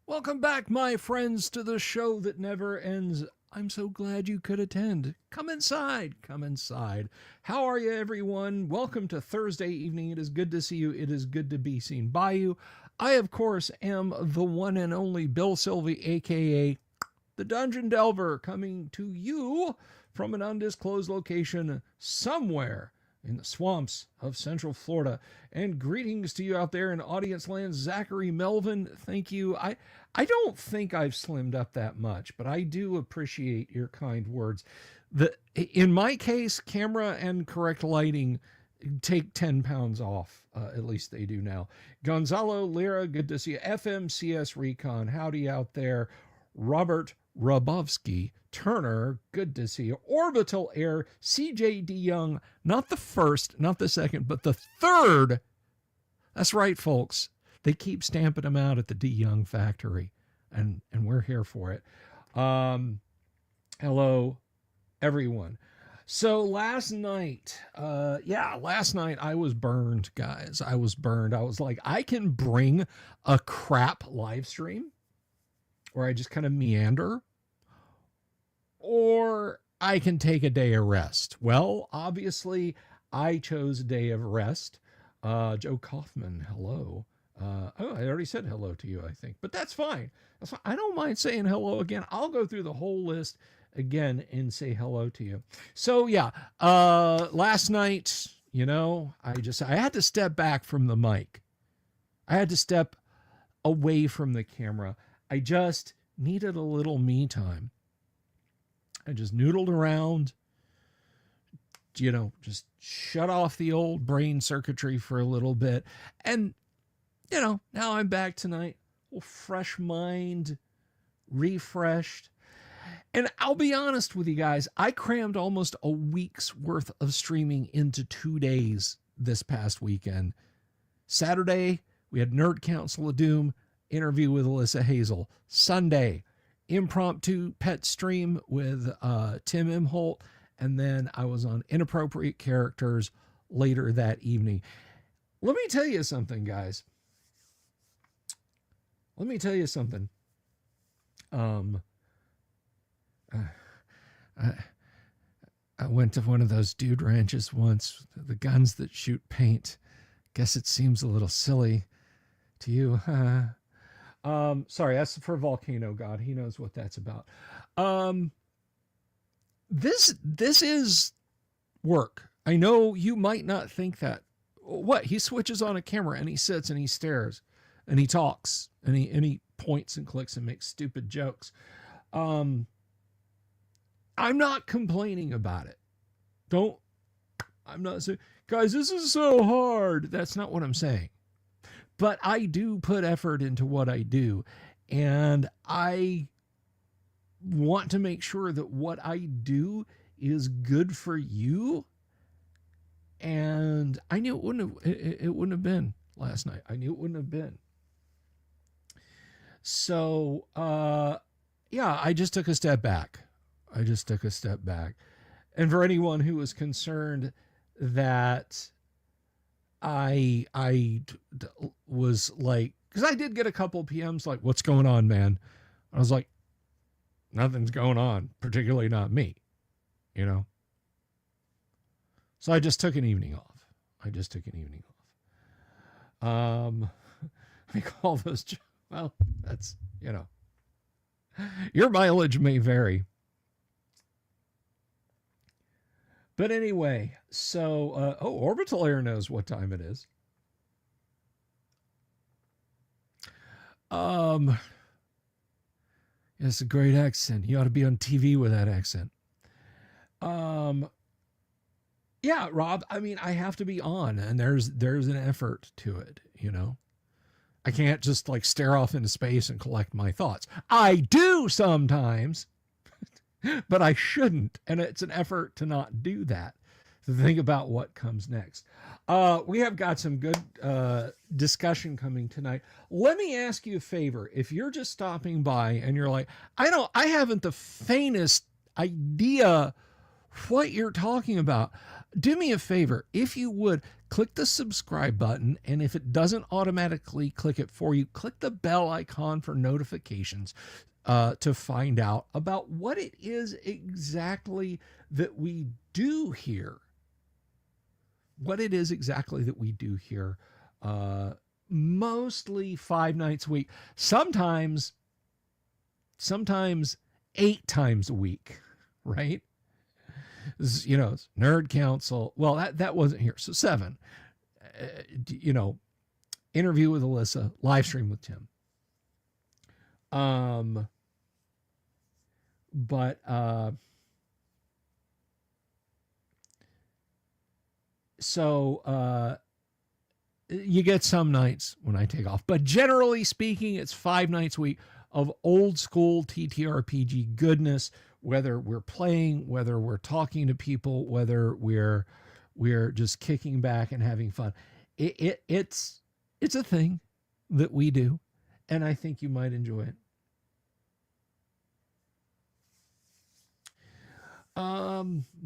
Welcome back, my friends, to the show that never ends. I'm so glad you could attend. Come inside. Come inside. How are you, everyone? Welcome to Thursday evening. It is good to see you. It is good to be seen by you. I, of course, am the one and only Bill Sylvie, a.k.a. the Dungeon Delver, coming to you from an undisclosed location somewhere in the swamps of Central Florida. And greetings to you out there in audience land. Zachary Melvin, thank you. I don't think I've slimmed up that much, but I do appreciate your kind words. In my case, camera and correct lighting take 10 pounds off. At least they do now. Gonzalo Lira, good to see you. FMCS Recon, howdy out there. Robert Rabovsky Turner, good to see you. Orbital Air, CJD Young, not the first, not the second, but the third. That's right, folks. They keep stamping them out at the D Young factory, and we're here for it. Hello, everyone. So last night I was burned, guys. I was burned. I was like, I can bring a crap live stream where I just kind of meander, or I can take a day of rest. Well, obviously, I chose a day of rest. Joe Kaufman, hello. I already said hello to you, I think, but that's fine. That's fine. I don't mind saying hello again. I'll go through the whole list again and say hello to you. So yeah, last night, I had to step back from the mic. I had to step away from the camera. I just needed a little me time. I just noodled around, just shut off the old brain circuitry for a little bit. And, now I'm back tonight, fresh mind, refreshed. And I'll be honest with you guys, I crammed almost a week's worth of streaming into 2 days this past weekend. Saturday, we had Nerd Council of Doom interview with Alyssa Hazel. Sunday, impromptu pet stream with Tim Imholt. And then I was on Inappropriate Characters later that evening. Let me tell you something, guys. Let me tell you something. I went to one of those dude ranches once, the guns that shoot paint. Guess it seems a little silly to you. Sorry, that's for Volcano God. He knows what that's about. This is work. I know you might not think that. What? He switches on a camera and he sits and he stares and he talks and he points and clicks and makes stupid jokes. I'm not complaining about it. I'm not saying, guys, this is so hard. That's not what I'm saying. But I do put effort into what I do. And I want to make sure that what I do is good for you. And I knew it wouldn't have been last night. I knew it wouldn't have been. So, I just took a step back. And for anyone who was concerned that I was like, because I did get a couple PMs like, what's going on, man? I was like, nothing's going on, particularly not me, So I just took an evening off. Let me call those, well, that's, your mileage may vary. But anyway, so, Orbital Air knows what time it is. It's a great accent. You ought to be on TV with that accent. Yeah, Rob, I mean, I have to be on, and there's an effort to it, I can't just like stare off into space and collect my thoughts. I do sometimes, but I shouldn't. And it's an effort to not do that, to think about what comes next. We have got some good discussion coming tonight. Let me ask you a favor. If you're just stopping by and you're like, I haven't the faintest idea what you're talking about. Do me a favor, if you would, click the subscribe button, and if it doesn't automatically click it for you, click the bell icon for notifications to find out about what it is exactly that we do here. What it is exactly that we do here. Mostly 5 nights a week. Sometimes 8 times a week, right? You know, Nerd Council. Well, that wasn't here. So 7. You know, interview with Alyssa, live stream with Tim. So you get some nights when I take off, but generally speaking, it's 5 nights a week of old school TTRPG goodness, whether we're playing, whether we're talking to people, whether we're just kicking back and having fun. It's a thing that we do, and I think you might enjoy it.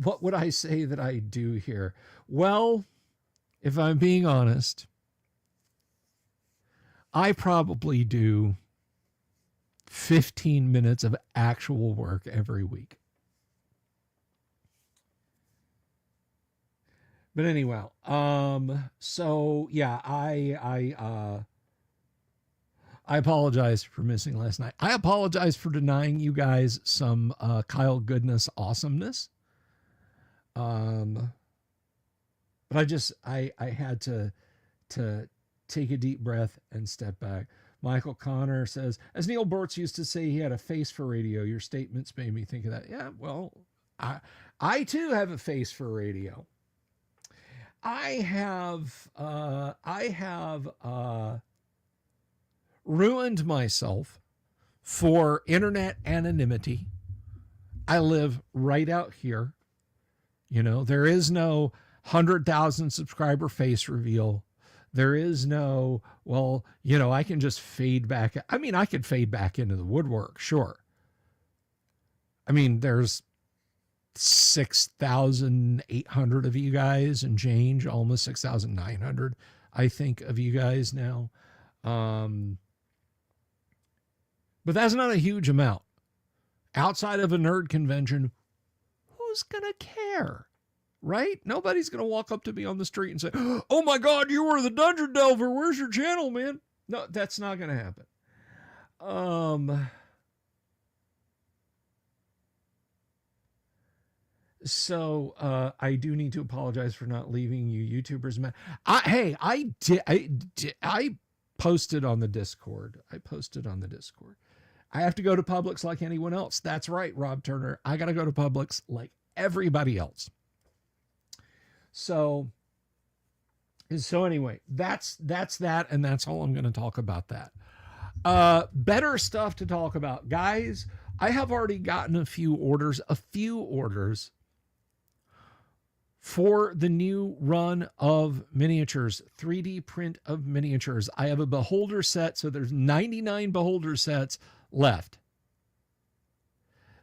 What would I say that I do here? Well, if I'm being honest, I probably do 15 minutes of actual work every week. But anyway, so yeah, I apologize for missing last night. I apologize for denying you guys some Kyle Goodness awesomeness. But I had to take a deep breath and step back. Michael Connor says, as Neil Bortz used to say, he had a face for radio. Your statements made me think of that. Yeah, well, I too have a face for radio. I have ruined myself for internet anonymity. I live right out here. You know, there is no 100,000 subscriber face reveal. There is no, well, you know, I can just fade back. I mean, I could fade back into the woodwork, sure. I mean, there's 6,800 of you guys and change, almost 6,900, I think, of you guys now. But that's not a huge amount. Outside of a nerd convention, who's going to care? Right? Nobody's going to walk up to me on the street and say, oh my God, you were the Dungeon Delver. Where's your channel, man? No, that's not going to happen. So I do need to apologize for not leaving you YouTubers. I posted on the Discord. I have to go to Publix like anyone else. That's right, Rob Turner. I got to go to Publix like everybody else. So anyway, that's that, and that's all I'm going to talk about that. Better stuff to talk about. Guys, I have already gotten a few orders for the new run of miniatures, 3D print of miniatures. I have a beholder set, so there's 99 beholder sets left.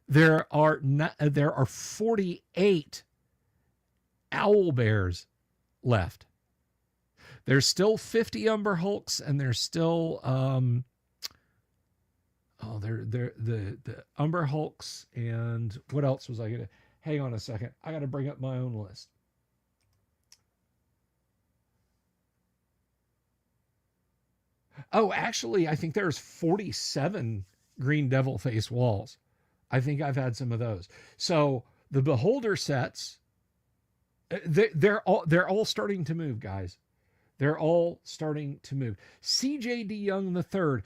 There are 48 owl bears left. There's still 50 Umber Hulks, and there's still the Umber Hulks, and what else was I gonna? Hang on a second. I got to bring up my own list. Oh, actually, I think there's 47 Green Devil Face walls. I think I've had some of those. So the beholder sets, they're all starting to move, guys. They're all starting to move. CJD Young III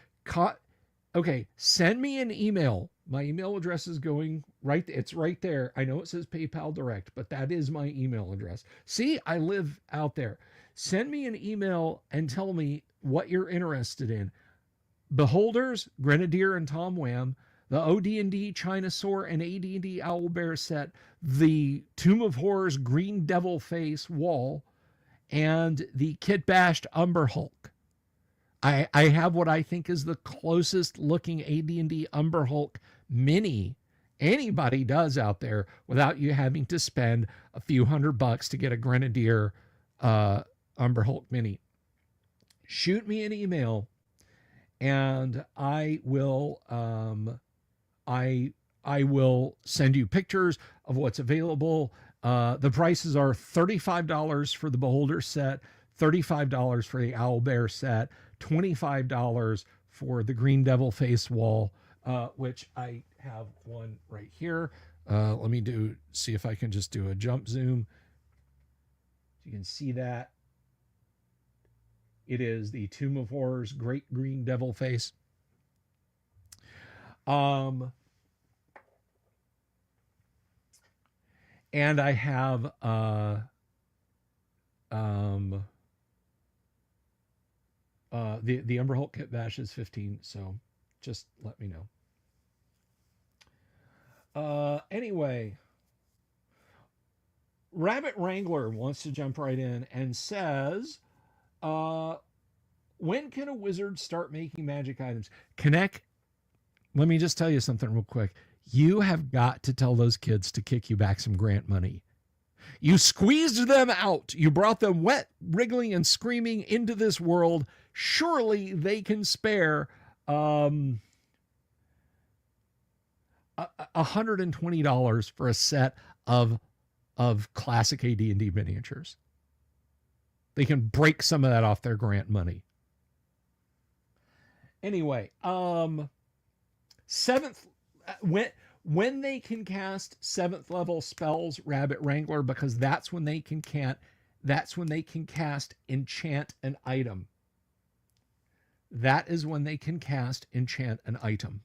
okay, send me an email. My email address is going right. It's right there. I know it says PayPal Direct, but that is my email address. See, I live out there. Send me an email and tell me what you're interested in. Beholders, Grenadier and Tom Wham, the OD&D Chinasaur and AD&D Owlbear set, the Tomb of Horrors Green Devil Face wall, and the Kit Bashed Umber Hulk. I have what I think is the closest looking AD&D Umber Hulk mini anybody does out there without you having to spend a few $100 to get a Grenadier Umber Hulk Mini. Shoot me an email, and I will I will send you pictures of what's available. The prices are $35 for the Beholder set, $35 for the Owl Bear set, $25 for the Green Devil face wall, which I have one right here. Let me see if I can just do a jump zoom. You can see that. It is the Tomb of Horrors Great Green Devil face. And I have the Umber Hulk Kit Bash is 15, so just let me know. Anyway, Rabbit Wrangler wants to jump right in and says, when can a wizard start making magic items? Connect. Let me just tell you something real quick. You have got to tell those kids to kick you back some grant money. You squeezed them out. You brought them wet, wriggling, and screaming into this world. Surely they can spare $120 for a set of classic AD&D miniatures. They can break some of that off their grant money. Anyway, seventh, when they can cast 7th level spells, Rabbit Wrangler, because that's when they can cast enchant an item. That is when they can cast enchant an item.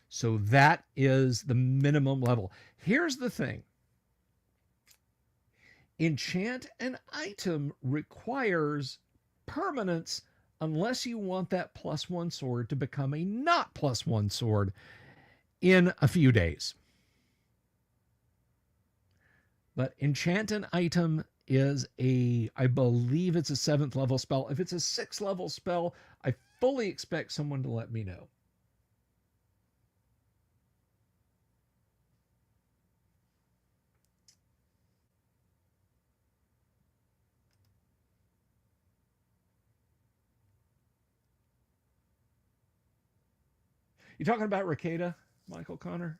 So that is the minimum level. Here's the thing. Enchant an item requires permanence unless you want that +1 sword to become a not +1 sword in a few days. But enchant an item is I believe it's a 7th level spell. If it's a 6th level spell, I fully expect someone to let me know. You talking about Ricada, Michael Connor?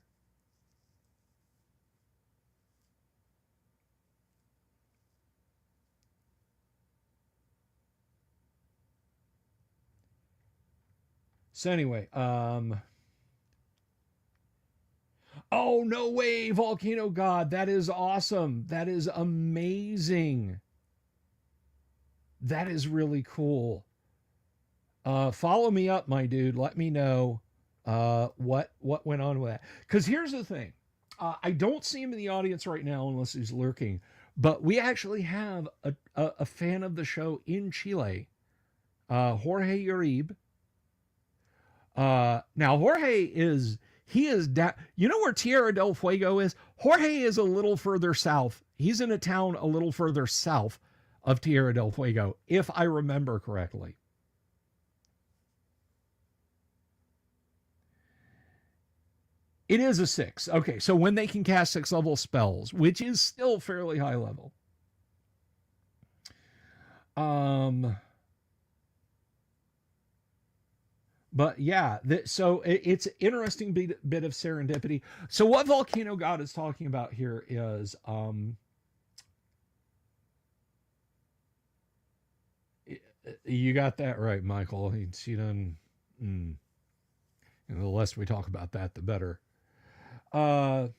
So anyway, oh, no way, Volcano God. That is awesome. That is amazing. That is really cool. Follow me up, my dude. Let me know what went on with that. Because here's the thing. I don't see him in the audience right now unless he's lurking. But we actually have a fan of the show in Chile, Jorge Uribe. Now Jorge is down. You know where Tierra del Fuego is? Jorge is a little further south. He's in a town a little further south of Tierra del Fuego, if I remember correctly. It is a 6. Okay, so when they can cast 6 level spells, which is still fairly high level. But yeah, so it's an interesting bit of serendipity. So what Volcano God is talking about here is you got that right, Michael. She done. And the less we talk about that, the better. So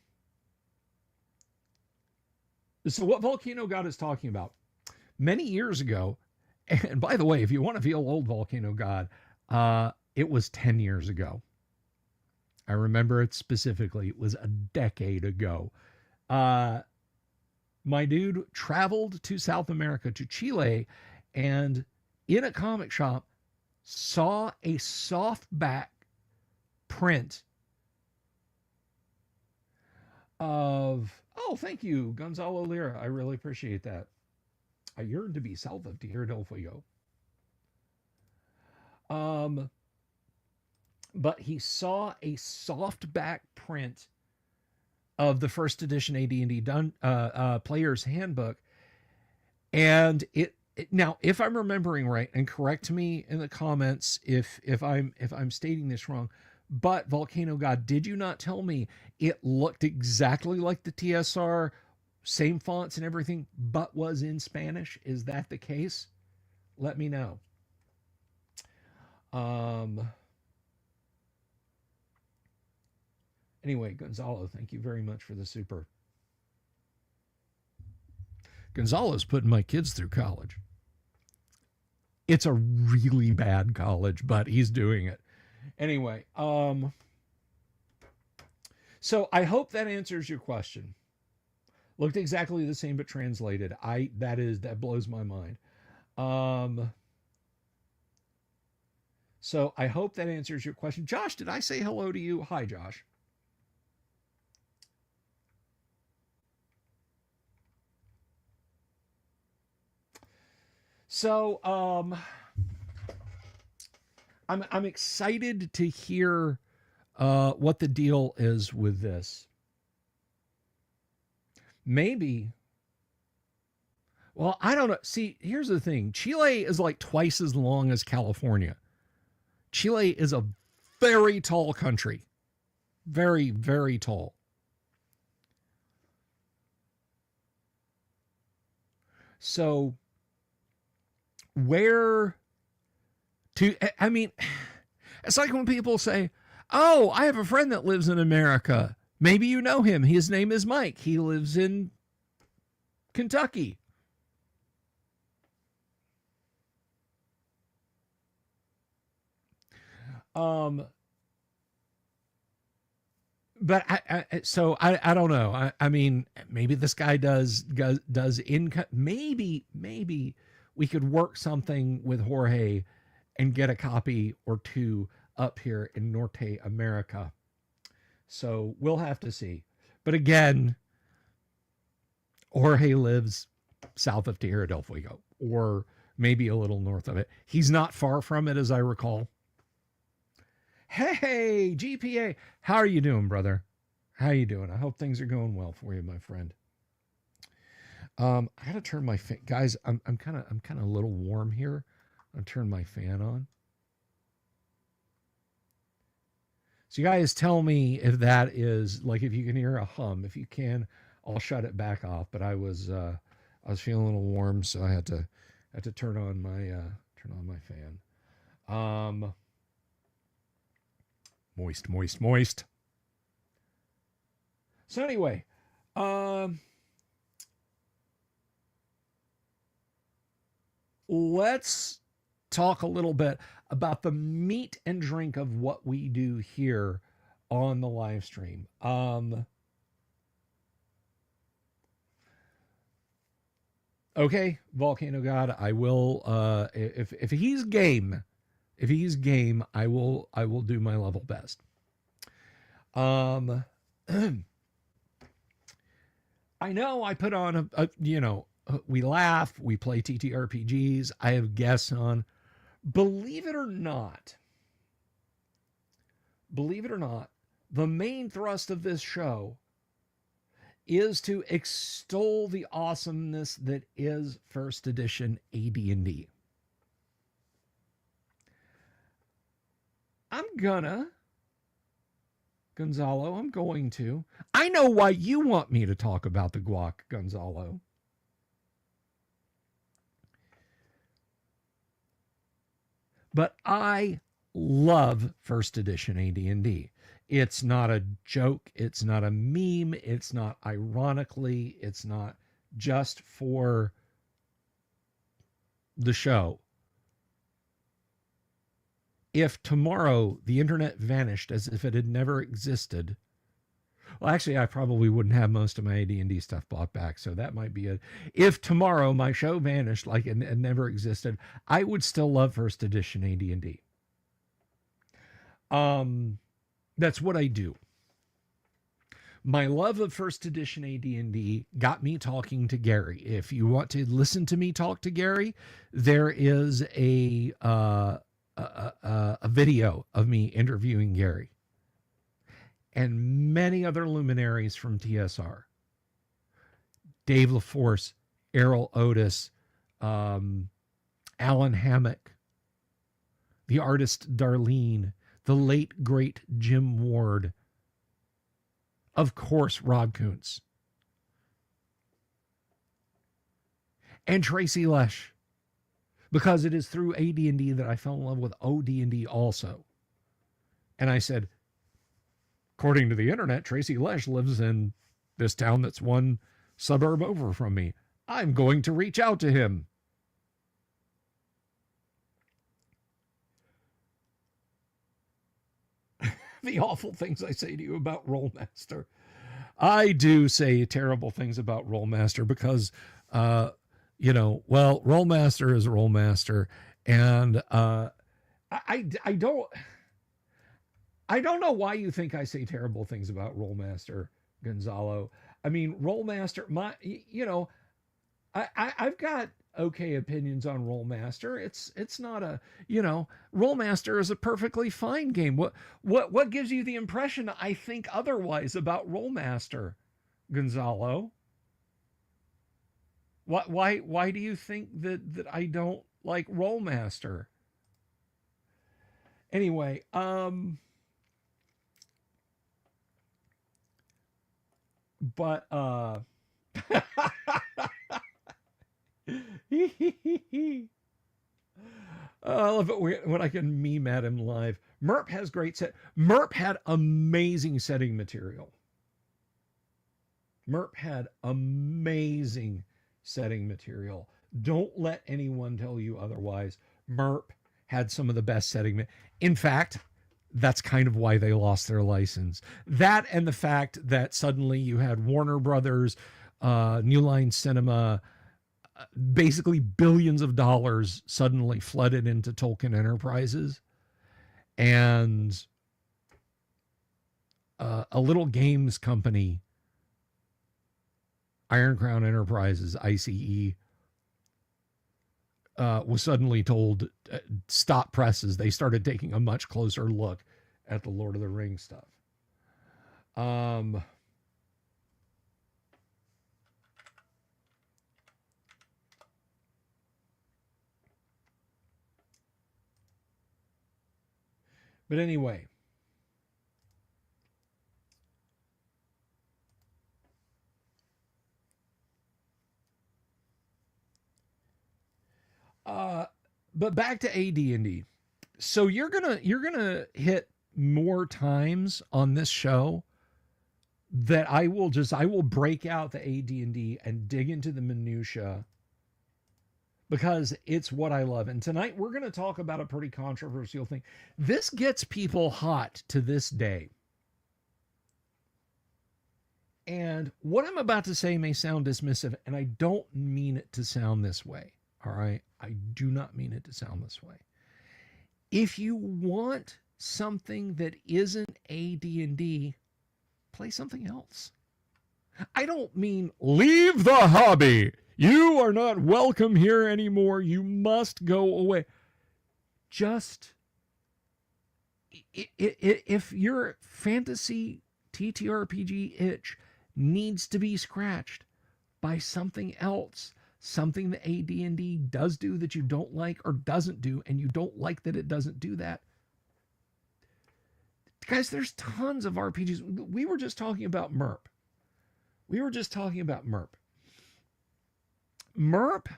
what Volcano God is talking about, many years ago, and by the way, if you want to feel old, Volcano God, it was 10 years ago. I remember it specifically. It was a decade ago. My dude traveled to South America, to Chile, and in a comic shop saw a softback print of, oh, thank you, Gonzalo Lira. I really appreciate that. I yearn to be south of Tierra del Fuego. but he saw a softback print of the first edition AD&D Player's Handbook, and now, if I'm remembering right, and correct me in the comments if I'm stating this wrong, but Volcano God, did you not tell me it looked exactly like the TSR, same fonts and everything, but was in Spanish? Is that the case? Let me know. Anyway, Gonzalo, thank you very much for the super. Gonzalo's putting my kids through college. It's a really bad college, but he's doing it. Anyway, so I hope that answers your question. Looked exactly the same, but translated. That blows my mind. So I hope that answers your question. Josh, did I say hello to you? Hi, Josh. So I'm excited to hear what the deal is with this. Maybe. Well, I don't know. See, here's the thing. Chile is like twice as long as California. Chile is a very tall country. Very, very tall. So where to, I mean, it's like when people say, oh, I have a friend that lives in America. Maybe you know him. His name is Mike. He lives in Kentucky. But I don't know. I mean, maybe this guy does income. Maybe we could work something with Jorge and get a copy or two up here in Norte America. So we'll have to see. But again, Jorge lives south of Tierra del Fuego, or maybe a little north of it. He's not far from it, as I recall. Hey, GPA, how are you doing, brother? How you doing? I hope things are going well for you, my friend. I gotta turn my fan, guys. I'm kind of a little warm here. I'll turn my fan on. So you guys tell me if that is like, if you can hear a hum. If you can, I'll shut it back off. But I was feeling a little warm, so I had to turn on my fan. Moist. So anyway, let's talk a little bit about the meat and drink of what we do here on the live stream. Okay, Volcano God, I will if he's game, I will do my level best. I know I put on we laugh, we play TTRPGs, I have guests on. Believe it or not, the main thrust of this show is to extol the awesomeness that is first edition AD&D. Gonzalo, I'm going to. I know why you want me to talk about the guac, Gonzalo. But I love first edition AD&D. It's not a joke. It's not a meme. It's not ironically. It's not just for the show. If tomorrow the internet vanished as if it had never existed, well, actually, I probably wouldn't have most of my AD&D stuff bought back, so that might be it. If tomorrow my show vanished like it never existed, I would still love first edition AD&D. That's what I do. My love of first edition AD&D got me talking to Gary. If you want to listen to me talk to Gary, there is a a video of me interviewing Gary and many other luminaries from TSR. Dave LaForce, Errol Otis, Alan Hammock, the artist Darlene, the late, great Jim Ward, of course, Rob Kuntz, and Tracy Lesh, because it is through AD&D that I fell in love with OD&D also. And I said, according to the internet, Tracy Lesh lives in this town that's one suburb over from me. I'm going to reach out to him. The awful things I say to you about Rollmaster. I do say terrible things about Rollmaster because, Rollmaster is Rollmaster. And I don't know why you think I say terrible things about Rollmaster, Gonzalo. I mean, Rollmaster, I've got okay opinions on Rollmaster. It's not a, Rollmaster is a perfectly fine game. What gives you the impression I think otherwise about Rollmaster, Gonzalo? Why do you think that I don't like Rollmaster? Anyway, but I love it when I can meme at him live. Merp has great set. Merp had amazing setting material. Merp had amazing setting material. Don't let anyone tell you otherwise. Merp had some of the best setting. In fact, that's kind of why they lost their license. That and the fact that suddenly you had Warner Brothers, New Line Cinema, basically billions of dollars suddenly flooded into Tolkien Enterprises, and a little games company, Iron Crown Enterprises, ICE, was suddenly told stop presses. They started taking a much closer look at the Lord of the Rings stuff. But anyway, but back to AD&D. So you're gonna hit more times on this show that I will break out the AD&D and dig into the minutia, because it's what I love. And tonight we're going to talk about a pretty controversial thing. This gets people hot to this day. And what I'm about to say may sound dismissive, and I don't mean it to sound this way. All right? I do not mean it to sound this way. If you want something that isn't AD&D, play something else. I don't mean leave the hobby. You are not welcome here anymore. You must go away. Just, if your fantasy TTRPG itch needs to be scratched by something else, something that AD&D does do that you don't like or doesn't do, and you don't like that it doesn't do that, guys, there's tons of RPGs. We were just talking about Merp. Merp,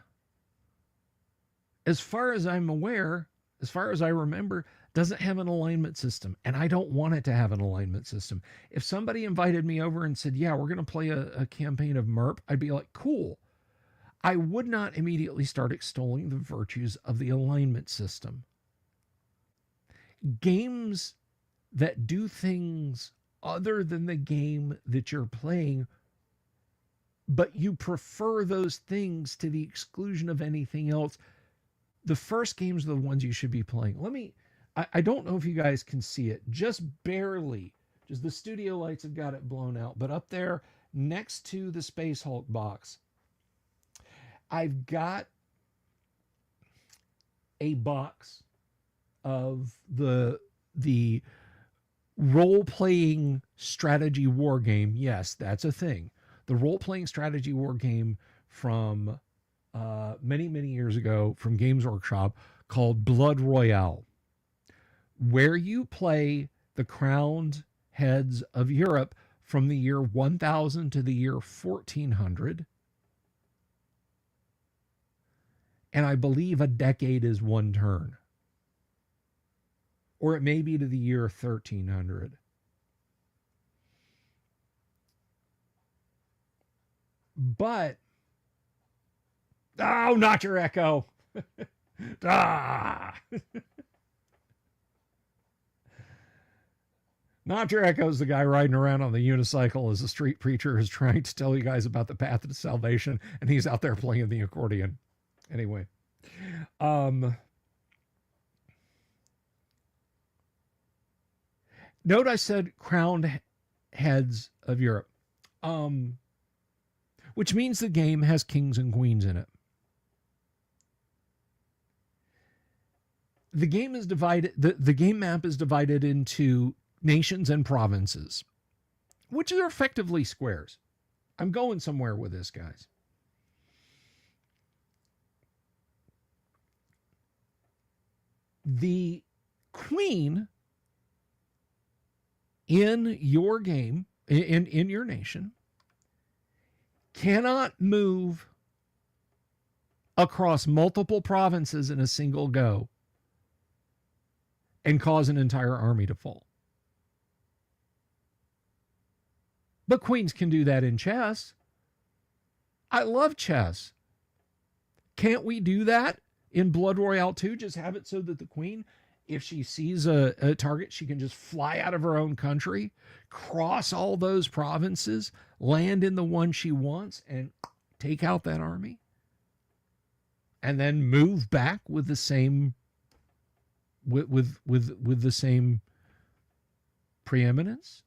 as far as I'm aware, as far as I remember, doesn't have an alignment system, and I don't want it to have an alignment system. If somebody invited me over and said, yeah, we're going to play a campaign of Merp, I'd be like, cool. I would not immediately start extolling the virtues of the alignment system. Games that do things other than the game that you're playing, but you prefer those things to the exclusion of anything else, the first games are the ones you should be playing. I don't know if you guys can see it, just barely, just the studio lights have got it blown out, but up there next to the Space Hulk box, I've got a box of the role-playing strategy war game. Yes, that's a thing. The role-playing strategy war game from many, many years ago from Games Workshop called Blood Royale, where you play the crowned heads of Europe from the year 1000 to the year 1400. And I believe a decade is one turn. Or it may be to the year 1300. But, oh, not your echo. Ah. Not your echo is the guy riding around on the unicycle as a street preacher is trying to tell you guys about the path to salvation, and he's out there playing the accordion. Anyway, note I said crowned heads of Europe, which means the game has kings and queens in it. The game is divided. The game map is divided into nations and provinces, which are effectively squares. I'm going somewhere with this, guys. The queen in your game, in your nation, cannot move across multiple provinces in a single go and cause an entire army to fall. But queens can do that in chess. I love chess. Can't we do that in Blood Royale 2? Just have it so that the queen, if she sees a target, she can just fly out of her own country, cross all those provinces, land in the one she wants, and take out that army, and then move back with the same with the same preeminence.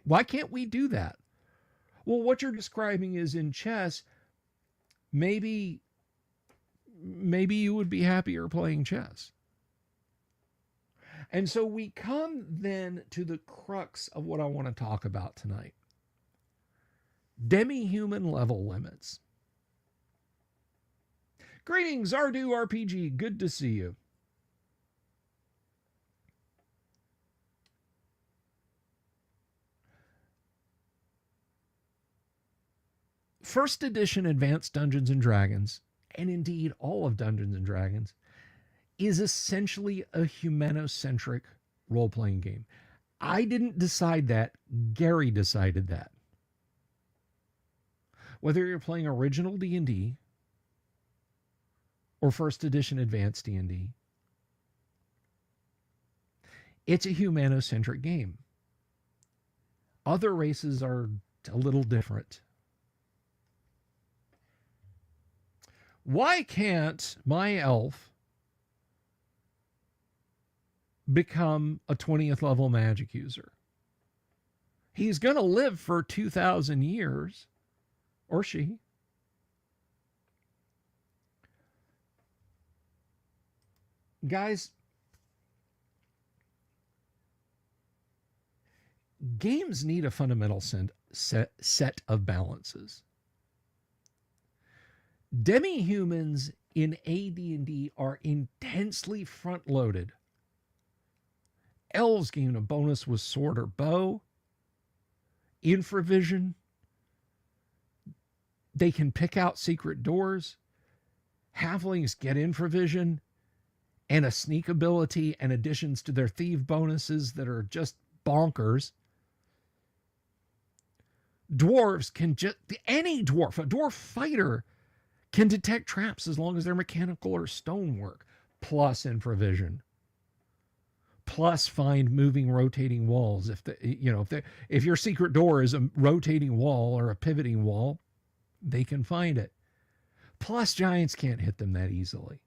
Why can't we do that? Well, what you're describing is in chess, maybe you would be happier playing chess. And so we come then to the crux of what I want to talk about tonight. Demi-human level limits. Greetings, Ardu RPG. Good to see you. First edition Advanced Dungeons and Dragons, and indeed all of Dungeons and Dragons, is essentially a humanocentric role-playing game. I didn't decide that. Gary decided that. Whether you're playing original D&D or first edition Advanced D&D, it's a humanocentric game. Other races are a little different. Why can't my elf become a 20th level magic user? He's going to live for 2,000 years, or she. Guys, games need a fundamental set of balances. Demi-humans in AD&D are intensely front-loaded. Elves gain a bonus with sword or bow. Infravision. They can pick out secret doors. Halflings get infravision and a sneak ability and additions to their thief bonuses that are just bonkers. Dwarves can just, any dwarf, a dwarf fighter can detect traps as long as they're mechanical or stonework, plus infravision, plus find moving, rotating walls. If your secret door is a rotating wall or a pivoting wall, they can find it. Plus, giants can't hit them that easily.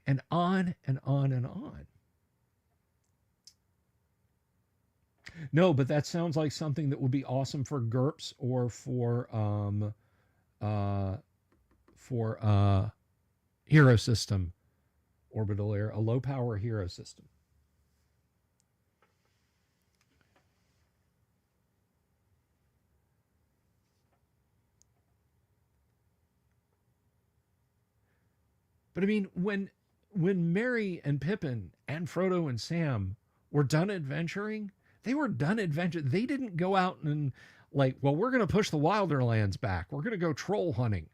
And on and on and on. No, but that sounds like something that would be awesome for GURPS or for hero system, orbital air, a low power hero system. But I mean, when Merry and Pippin and Frodo and Sam were done adventuring, they were done adventuring. They didn't go out and like, well, we're going to push the Wilderlands back. We're going to go troll hunting.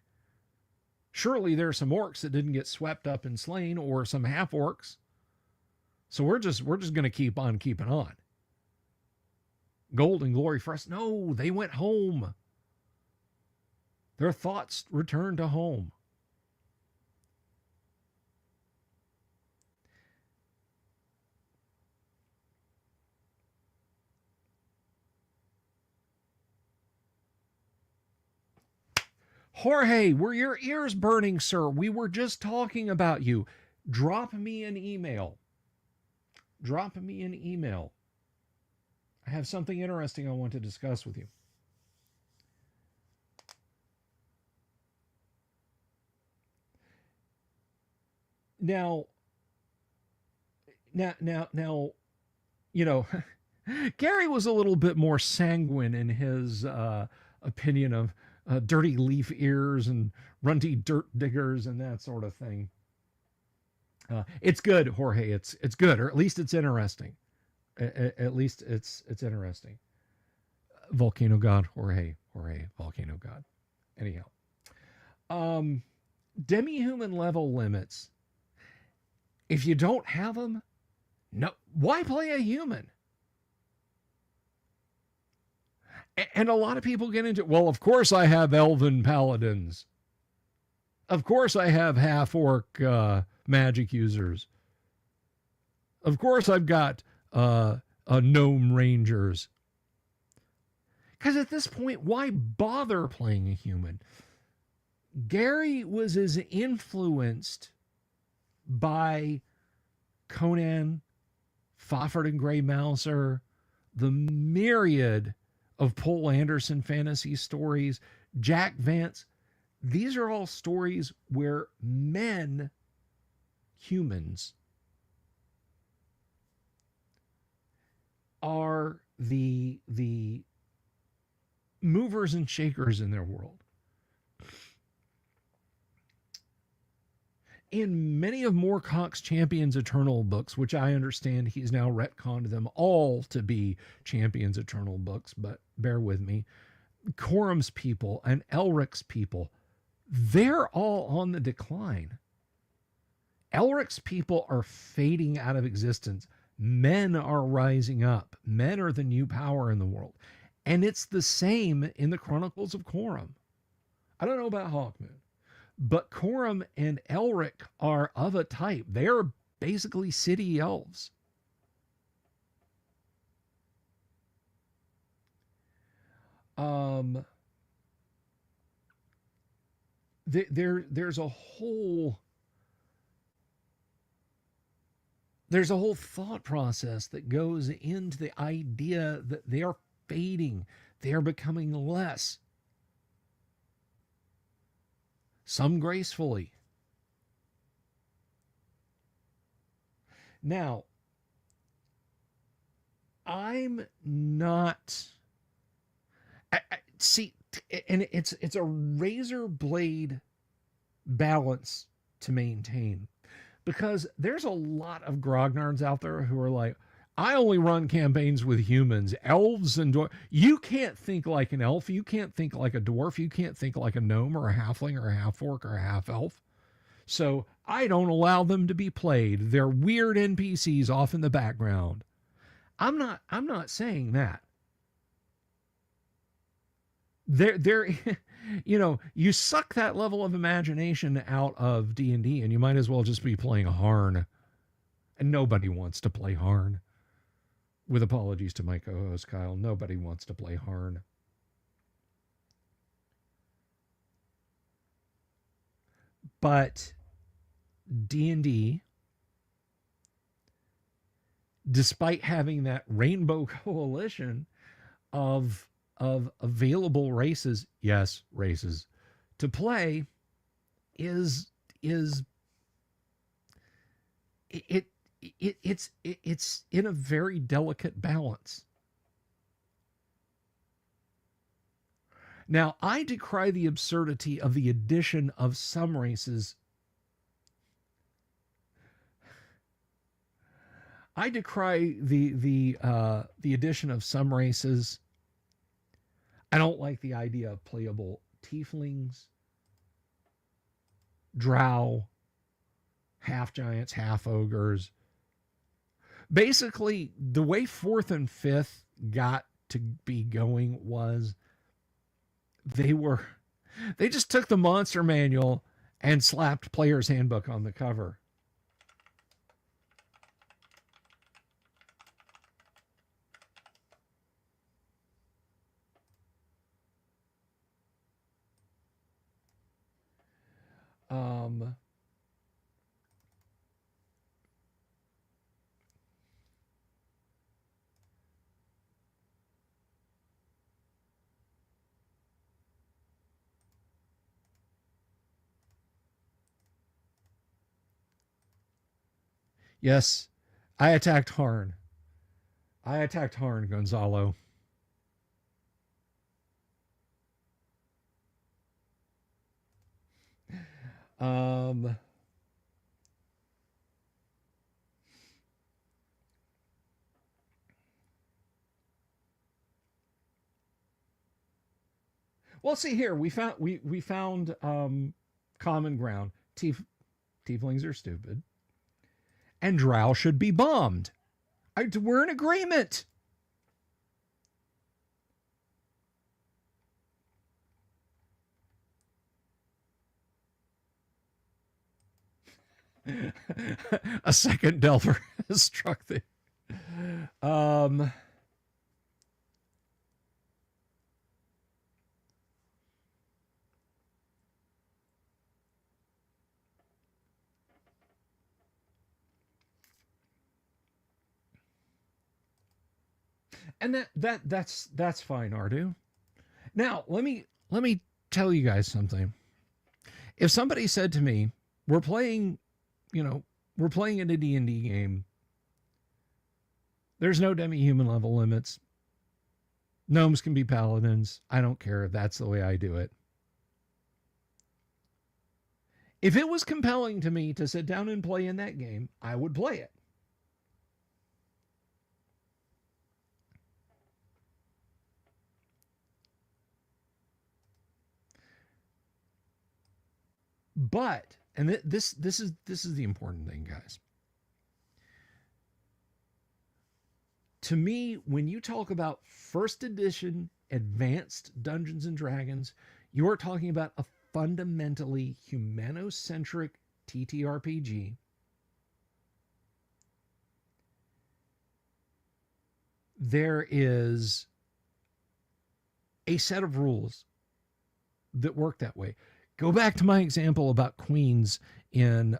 Surely there are some orcs that didn't get swept up and slain, or some half orcs. So we're just going to keep on keeping on. Gold and glory for us. No, they went home. Their thoughts returned to home. Jorge, were your ears burning, sir? We were just talking about you. Drop me an email. Drop me an email. I have something interesting I want to discuss with you. Now, you know, Gary was a little bit more sanguine in his opinion of dirty leaf ears and runty dirt diggers and that sort of thing. It's good, Jorge. It's good, or at least it's interesting. At least it's interesting. Volcano God, Jorge, Volcano God. Anyhow, demi-human level limits. If you don't have them, no, why play a human? And a lot of people get into, well, of course I have elven paladins. Of course I have half-orc magic users. Of course I've got gnome rangers. Because at this point, why bother playing a human? Gary was as influenced by Conan, Fafhrd and Grey Mouser, the myriad of Poul Anderson fantasy stories, Jack Vance. These are all stories where men, humans, are the movers and shakers in their world. In many of Moorcock's Champions Eternal books, which I understand he's now retconned them all to be Champions Eternal books, but bear with me, Corum's people and Elric's people, they're all on the decline. Elric's people are fading out of existence. Men are rising up. Men are the new power in the world. And it's the same in the Chronicles of Corum. I don't know about Hawkmoon, but Corum and Elric are of a type. They're basically city elves. There's a whole thought process that goes into the idea that they are fading. They are becoming less. Some gracefully. Now, I'm not. See, and it's a razor blade balance to maintain, because there's a lot of grognards out there who are like, I only run campaigns with humans, elves and dwarves. You can't think like an elf. You can't think like a dwarf. You can't think like a gnome or a halfling or a half-orc or a half-elf. So I don't allow them to be played. They're weird NPCs off in the background. I'm not saying that. They're you know, you suck that level of imagination out of D&D and you might as well just be playing Harn. And nobody wants to play Harn. With apologies to my co-host Kyle, nobody wants to play Harn. But D&D, despite having that rainbow coalition of available races, yes, races, to play, is it, it's in a very delicate balance. Now, I decry the absurdity of the addition of some races. I decry the addition of some races. I don't like the idea of playable tieflings, drow, half giants, half ogres. Basically, the way fourth and fifth got to be going was they just took the monster manual and slapped player's handbook on the cover. Um, yes, I attacked Harn. I attacked Harn, Gonzalo. Um, well, see here, we found common ground. Tieflings are stupid, and drow should be bombed. We're in agreement. A second Delver has struck the. Um, and that's fine, Ardu. Now let me tell you guys something. If somebody said to me, "We're playing, we're playing an AD&D game. There's no demi-human level limits. Gnomes can be paladins. I don't care. That's the way I do it." If it was compelling to me to sit down and play in that game, I would play it. But, and this is the important thing, guys. To me, when you talk about first edition advanced Dungeons and Dragons, you are talking about a fundamentally humanocentric TTRPG. There is a set of rules that work that way. Go back to my example about queens in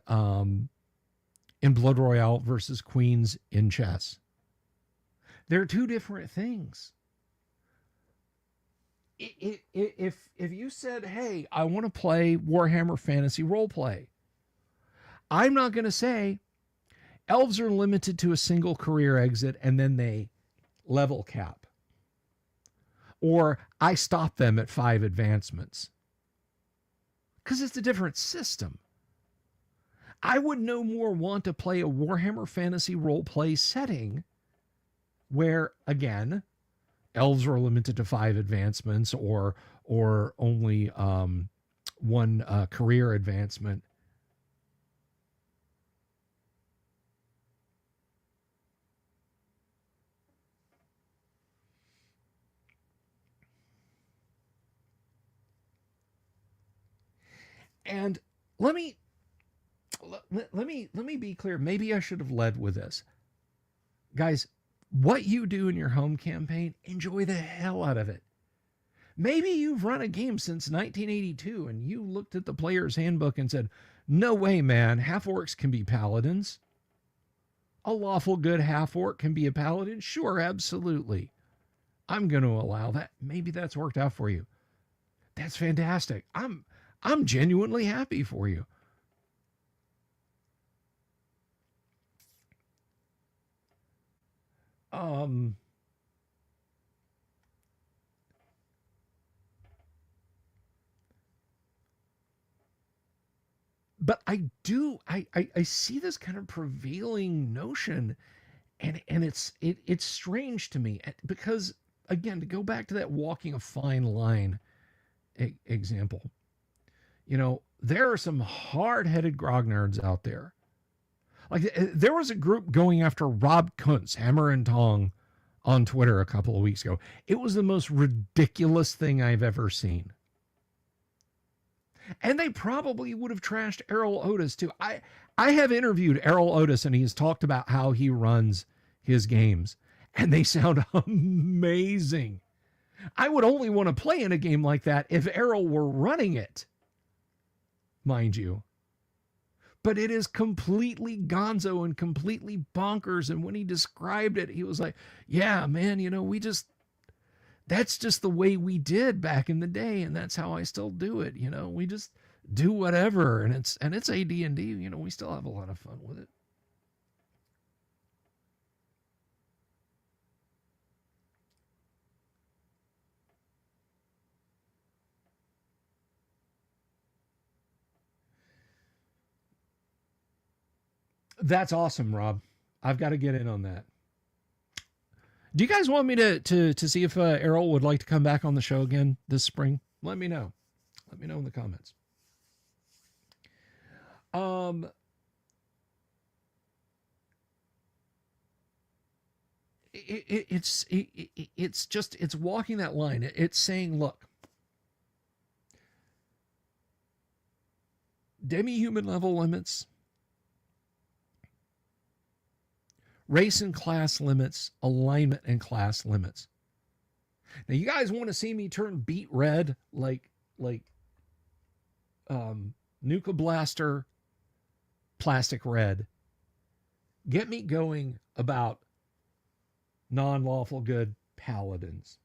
Blood Royale versus queens in chess. They're two different things. If you said, "Hey, I want to play Warhammer Fantasy Roleplay," I'm not going to say elves are limited to a single career exit and then they level cap, or I stop them at 5 advancements, because it's a different system. I would no more want to play a Warhammer Fantasy Roleplay setting where, again, elves are limited to 5 advancements or only 1 career advancement. And let me be clear. Maybe I should have led with this. Guys, what you do in your home campaign, enjoy the hell out of it. Maybe you've run a game since 1982 and you looked at the player's handbook and said, "No way, man, half-orcs can be paladins. A lawful good half-orc can be a paladin." Sure, absolutely. I'm going to allow that. Maybe that's worked out for you. That's fantastic. I'm genuinely happy for you. Um, but I see this kind of prevailing notion, and it's strange to me because, again, to go back to that walking a fine line example, there are some hard-headed grognards out there. Like, there was a group going after Rob Kuntz, Hammer and Tong, on Twitter a couple of weeks ago. It was the most ridiculous thing I've ever seen. And they probably would have trashed Errol Otis too. I have interviewed Errol Otis, and he's talked about how he runs his games, and they sound amazing. I would only want to play in a game like that if Errol were running it, mind you. But it is completely gonzo and completely bonkers. And when he described it, he was like, yeah, man, that's just the way we did back in the day. And that's how I still do it. We just do whatever. And it's AD&D, we still have a lot of fun with it. That's awesome, Rob. I've got to get in on that. Do you guys want me to see if Errol would like to come back on the show again this spring? Let me know. Let me know in the comments. It's walking that line. It's saying, look, demi-human level limits, race and class limits, alignment and class limits. Now, you guys want to see me turn beet red like Nuka Blaster plastic red? Get me going about non-lawful good paladins.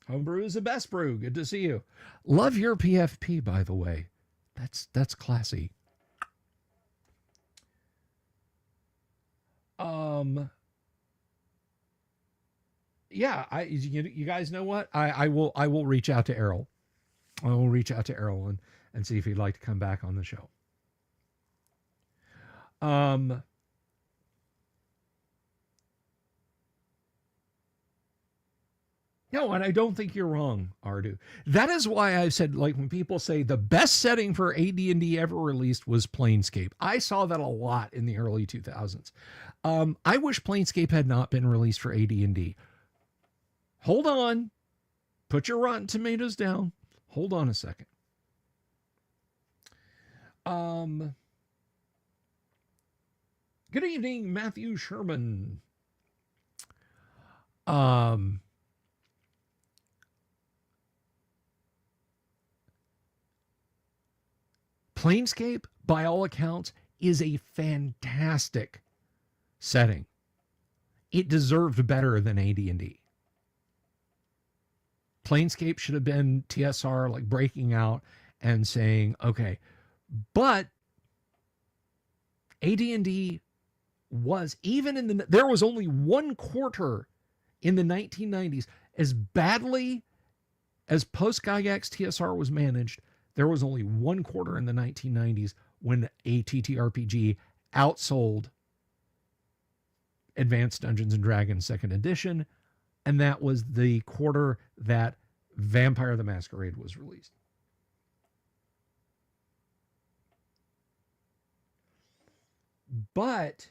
Homebrew is the best brew. Good to see you. Love your PFP, by the way. That's classy. Yeah, you guys know what? I will reach out to Errol. I will reach out to Errol and see if he'd like to come back on the show. No, and I don't think you're wrong, Ardu. That is why I've said, like, when people say the best setting for AD&D ever released was Planescape, I saw that a lot in the early 2000s. I wish Planescape had not been released for AD&D. Hold on. Put your Rotten Tomatoes down. Hold on a second. Good evening, Matthew Sherman. Planescape, by all accounts, is a fantastic setting. It deserved better than AD&D. Planescape should have been TSR, like, breaking out and saying, okay, but AD&D was, even in there was only one quarter in the 1990s, as badly as post-Gygax TSR was managed, there was only one quarter in the 1990s when a TTRPG outsold Advanced Dungeons & Dragons 2nd Edition, and that was the quarter that Vampire the Masquerade was released. But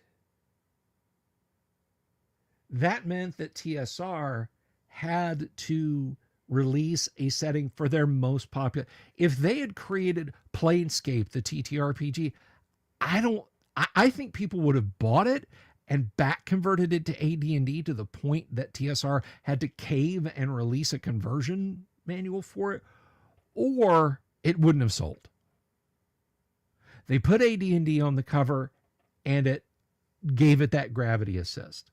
that meant that TSR had to release a setting for their most popular. If they had created Planescape, the TTRPG, I think people would have bought it and back converted it to AD&D to the point that TSR had to cave and release a conversion manual for it, or it wouldn't have sold. They put AD&D on the cover, and it gave it that gravity assist.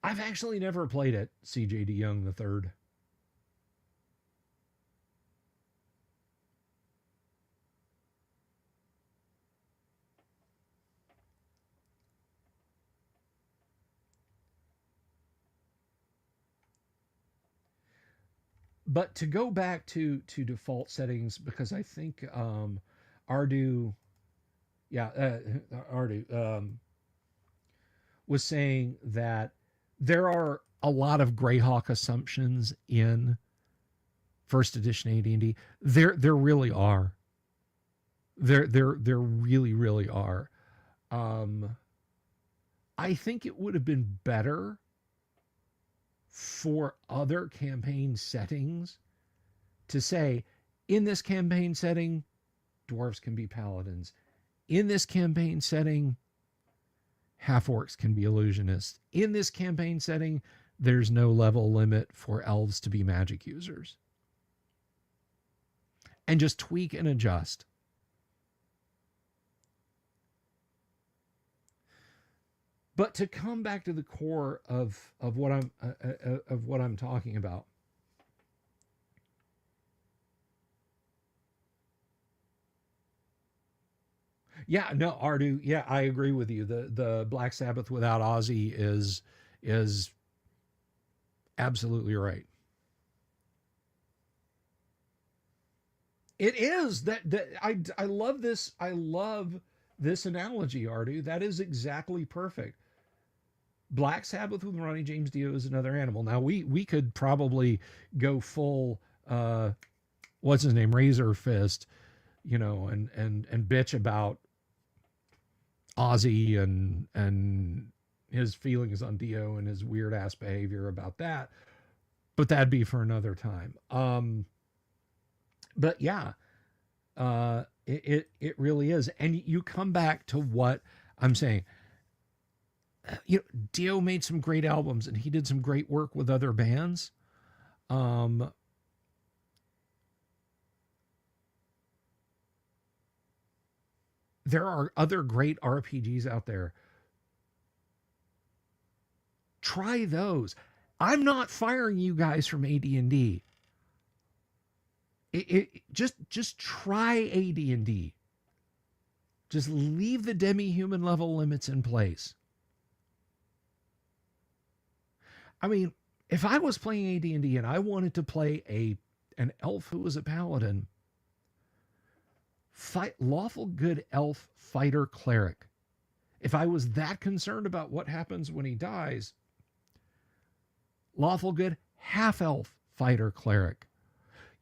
I've actually never played it, CJ DeYoung III. But to go back to default settings, because I think Ardu, yeah, Ardu was saying that there are a lot of Greyhawk assumptions in first edition AD&D. There really are. There really are. Um, I think it would have been better for other campaign settings to say, in this campaign setting, dwarves can be paladins. In this campaign setting, half orcs can be illusionists. In this campaign setting, there's no level limit for elves to be magic users. And just tweak and adjust. But to come back to the core of what I'm talking about, yeah, no, Ardu, yeah, I agree with you. The Black Sabbath without Ozzy is absolutely right. It is that I love this. I love this analogy, Ardu. That is exactly perfect. Black Sabbath with Ronnie James Dio is another animal. Now we could probably go full what's his name, Razor Fist, and bitch about Ozzy and his feelings on Dio and his weird ass behavior about that. But that'd be for another time. But yeah, it really is. And you come back to what I'm saying. Dio made some great albums and he did some great work with other bands. Um, there are other great RPGs out there. Try those. I'm not firing you guys from AD&D. Just try AD&D. Just leave the demi-human level limits in place. I mean, if I was playing AD&D and I wanted to play an elf who was a paladin, lawful good elf fighter cleric. If I was that concerned about what happens when he dies, lawful good half elf fighter cleric.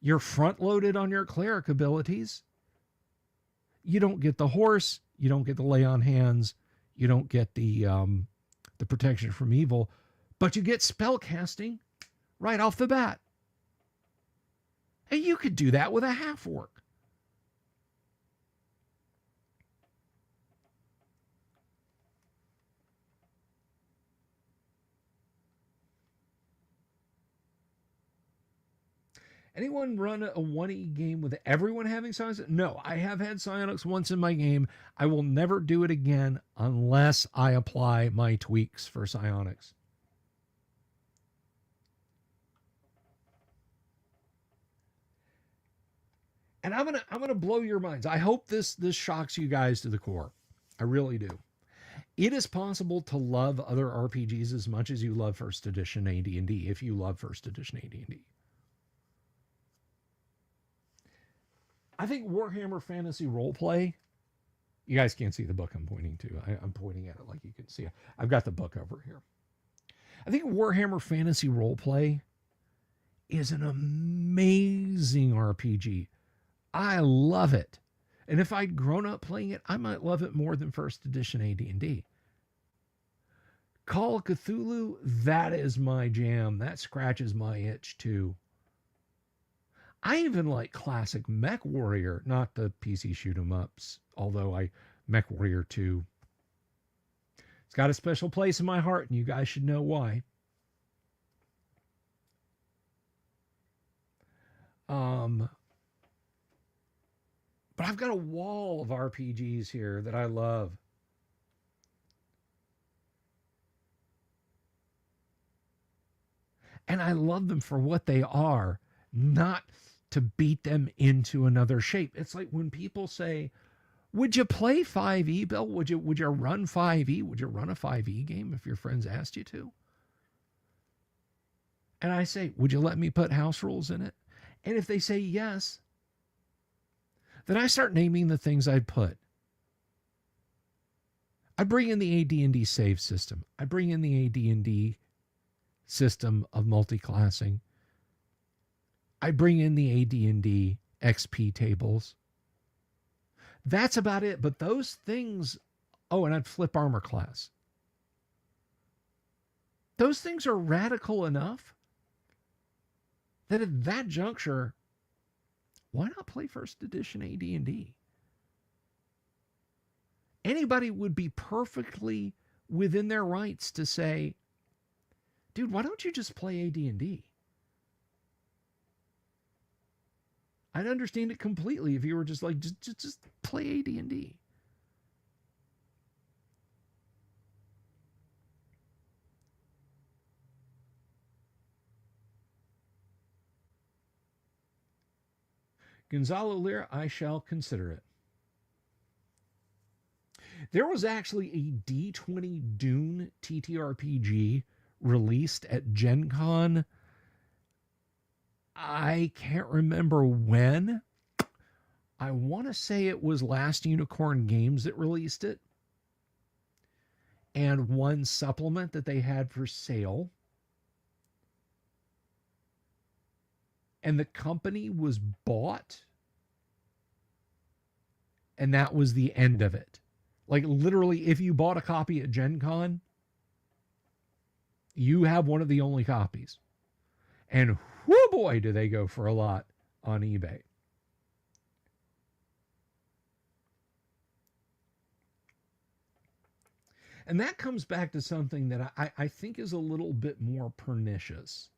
You're front loaded on your cleric abilities. You don't get the horse. You don't get the lay on hands. You don't get the protection from evil, but you get spell casting right off the bat. And you could do that with a half orc. Anyone run a 1E game with everyone having psionics? No, I have had psionics once in my game. I will never do it again unless I apply my tweaks for psionics. And I'm gonna blow your minds. I hope this shocks you guys to the core. I really do. It is possible to love other RPGs as much as you love first edition AD&D if you love first edition AD&D. I think Warhammer Fantasy Roleplay, you guys can't see the book I'm pointing to. I'm pointing at it like you can see it. I've got the book over here. I think Warhammer Fantasy Roleplay is an amazing RPG. I love it. And if I'd grown up playing it, I might love it more than first edition AD&D. Call of Cthulhu, that is my jam. That scratches my itch too. I even like classic Mech Warrior, not the PC shoot 'em ups, although Mech Warrior 2. It's got a special place in my heart, and you guys should know why. But I've got a wall of RPGs here that I love. And I love them for what they are, not to beat them into another shape. It's like when people say, would you play 5e, Bill? Would you run 5e? Would you run a 5e game if your friends asked you to? And I say, would you let me put house rules in it? And if they say yes, then I start naming the things I'd put. I bring in the AD&D save system. I bring in the AD&D system of multi-classing. I bring in the AD&D XP tables. That's about it. But those things, oh, and I'd flip armor class. Those things are radical enough that at that juncture, why not play first edition AD&D? Anybody would be perfectly within their rights to say, dude, why don't you just play AD&D? I'd understand it completely if you were just like, just play AD&D. Gonzalo Lira, I shall consider it. There was actually a D20 Dune TTRPG released at Gen Con. I can't remember when. I want to say it was Last Unicorn Games that released it. And one supplement that they had for sale. And the company was bought. And that was the end of it. Like literally, if you bought a copy at Gen Con, you have one of the only copies. And whoo boy, do they go for a lot on eBay. And that comes back to something that I think is a little bit more pernicious.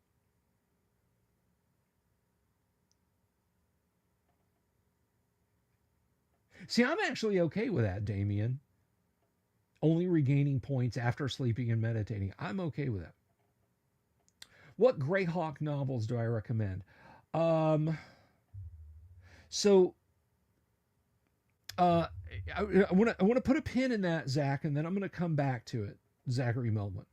See, I'm actually okay with that, Damien. Only regaining points after sleeping and meditating. I'm okay with that. What Greyhawk novels do I recommend? So I want to put a pin in that, Zach, and then I'm going to come back to it, Zachary Melvin.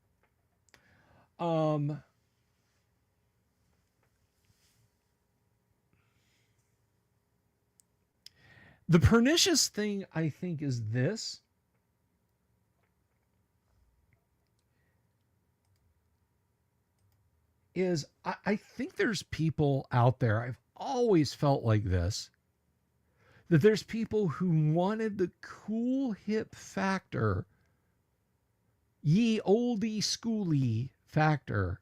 The pernicious thing, I think, is this. I think there's people out there, I've always felt like this, that there's people who wanted the cool hip factor, ye oldie schooly factor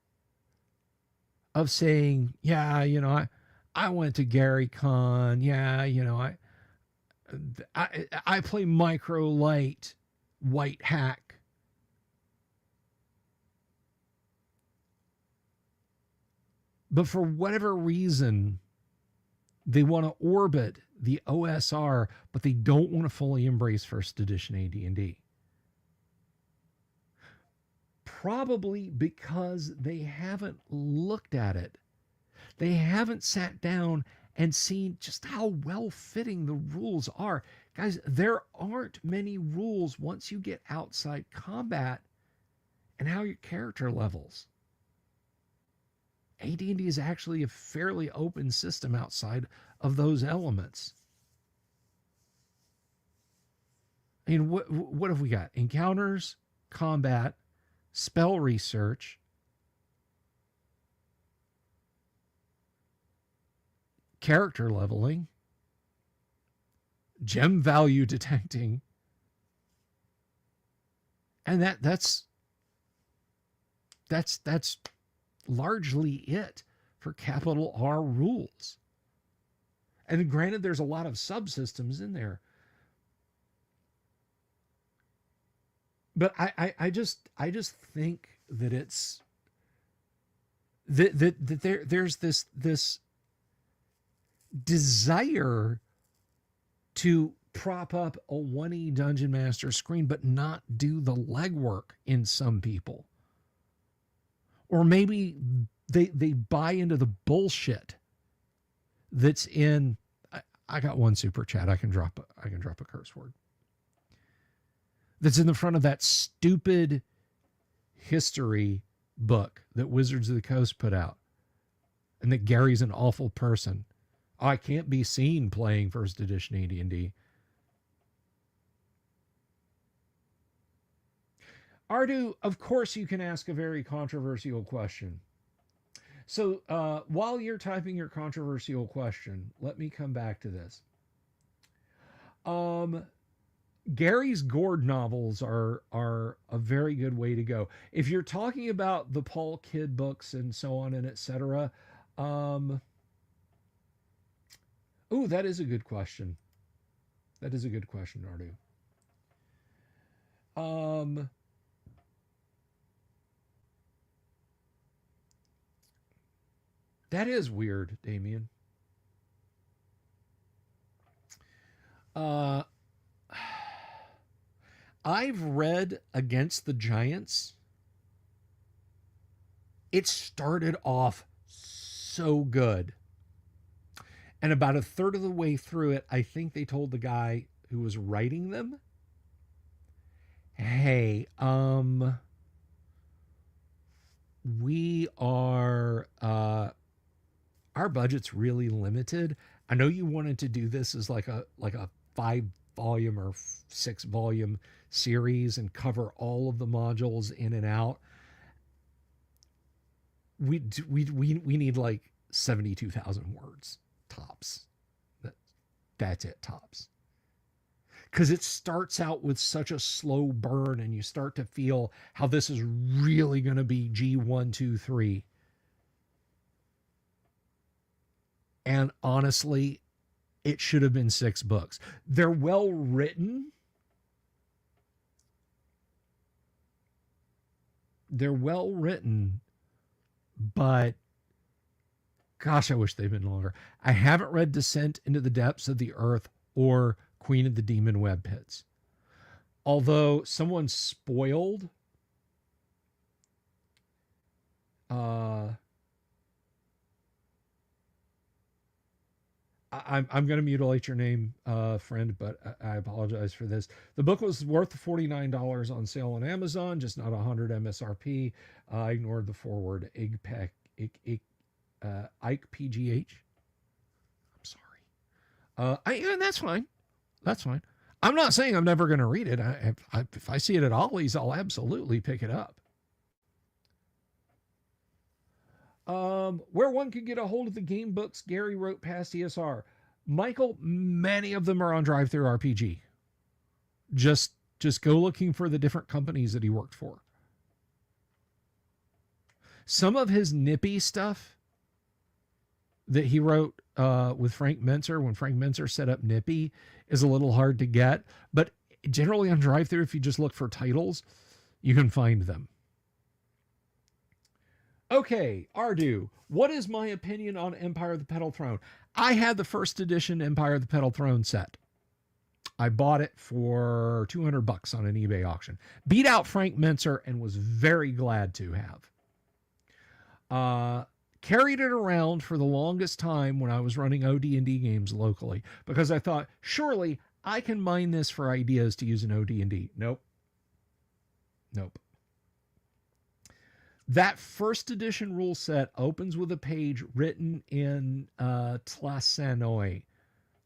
of saying, yeah, you know, I went to Gary Con. Yeah, you know, I play micro light white hack. But for whatever reason, they want to orbit the OSR, but they don't want to fully embrace first edition AD&D. Probably because they haven't looked at it. They haven't sat down and seen just how well fitting the rules are. Guys, there aren't many rules once you get outside combat and how your character levels. AD&D is actually a fairly open system outside of those elements. I mean, what have we got? Encounters, combat, spell research, character leveling, gem value detecting, and that's largely it for capital R rules. And granted, there's a lot of subsystems in there. But I just think that it's that there's this desire to prop up a 1E Dungeon Master screen, but not do the legwork in some people. Or maybe they buy into the bullshit that's in. I got one super chat. I can drop a curse word. That's in the front of that stupid history book that Wizards of the Coast put out, and that Gary's an awful person. I can't be seen playing first edition AD&D. Ardu, of course you can ask a very controversial question. So while you're typing your controversial question, let me come back to this. Gary's Gord novels are a very good way to go. If you're talking about the Paul Kidd books and so on and etc. That is a good question. That is a good question, Ardu. That is weird, Damien. Uh, I've read Against the Giants. It started off so good. And about a third of the way through it, I think they told the guy who was writing them, hey, we are, our budget's really limited. I know you wanted to do this as like a 5-volume or 6-volume series and cover all of the modules in and out. We need like 72,000 words tops. That's it, tops. Because it starts out with such a slow burn, and you start to feel how this is really going to be G1, 2, 3. And honestly, it should have been 6 books. They're well written. But gosh, I wish they'd been longer. I haven't read Descent into the Depths of the Earth or Queen of the Demon Web Pits. Although someone spoiled I'm going to mutilate your name, friend, but I apologize for this. The book was worth $49 on sale on Amazon, just not 100 MSRP. I ignored the forward. Ike PGH. I'm sorry. And that's fine. That's fine. I'm not saying I'm never going to read it. If I see it at Ollie's, I'll absolutely pick it up. Where one could get a hold of the game books Gary wrote past ESR. Michael, many of them are on DriveThruRPG. Just go looking for the different companies that he worked for. Some of his nippy stuff that he wrote with Frank Mentzer, when Frank Mentzer set up Nippy, is a little hard to get. But generally on DriveThru, if you just look for titles, you can find them. Okay, Ardu, what is my opinion on Empire of the Petal Throne? I had the first edition Empire of the Petal Throne set. I bought it for $200 on an eBay auction. Beat out Frank Mentzer and was very glad to have. Carried it around for the longest time when I was running AD&D games locally, because I thought, surely I can mine this for ideas to use in AD&D. Nope. That first edition rule set opens with a page written in Talsanoi,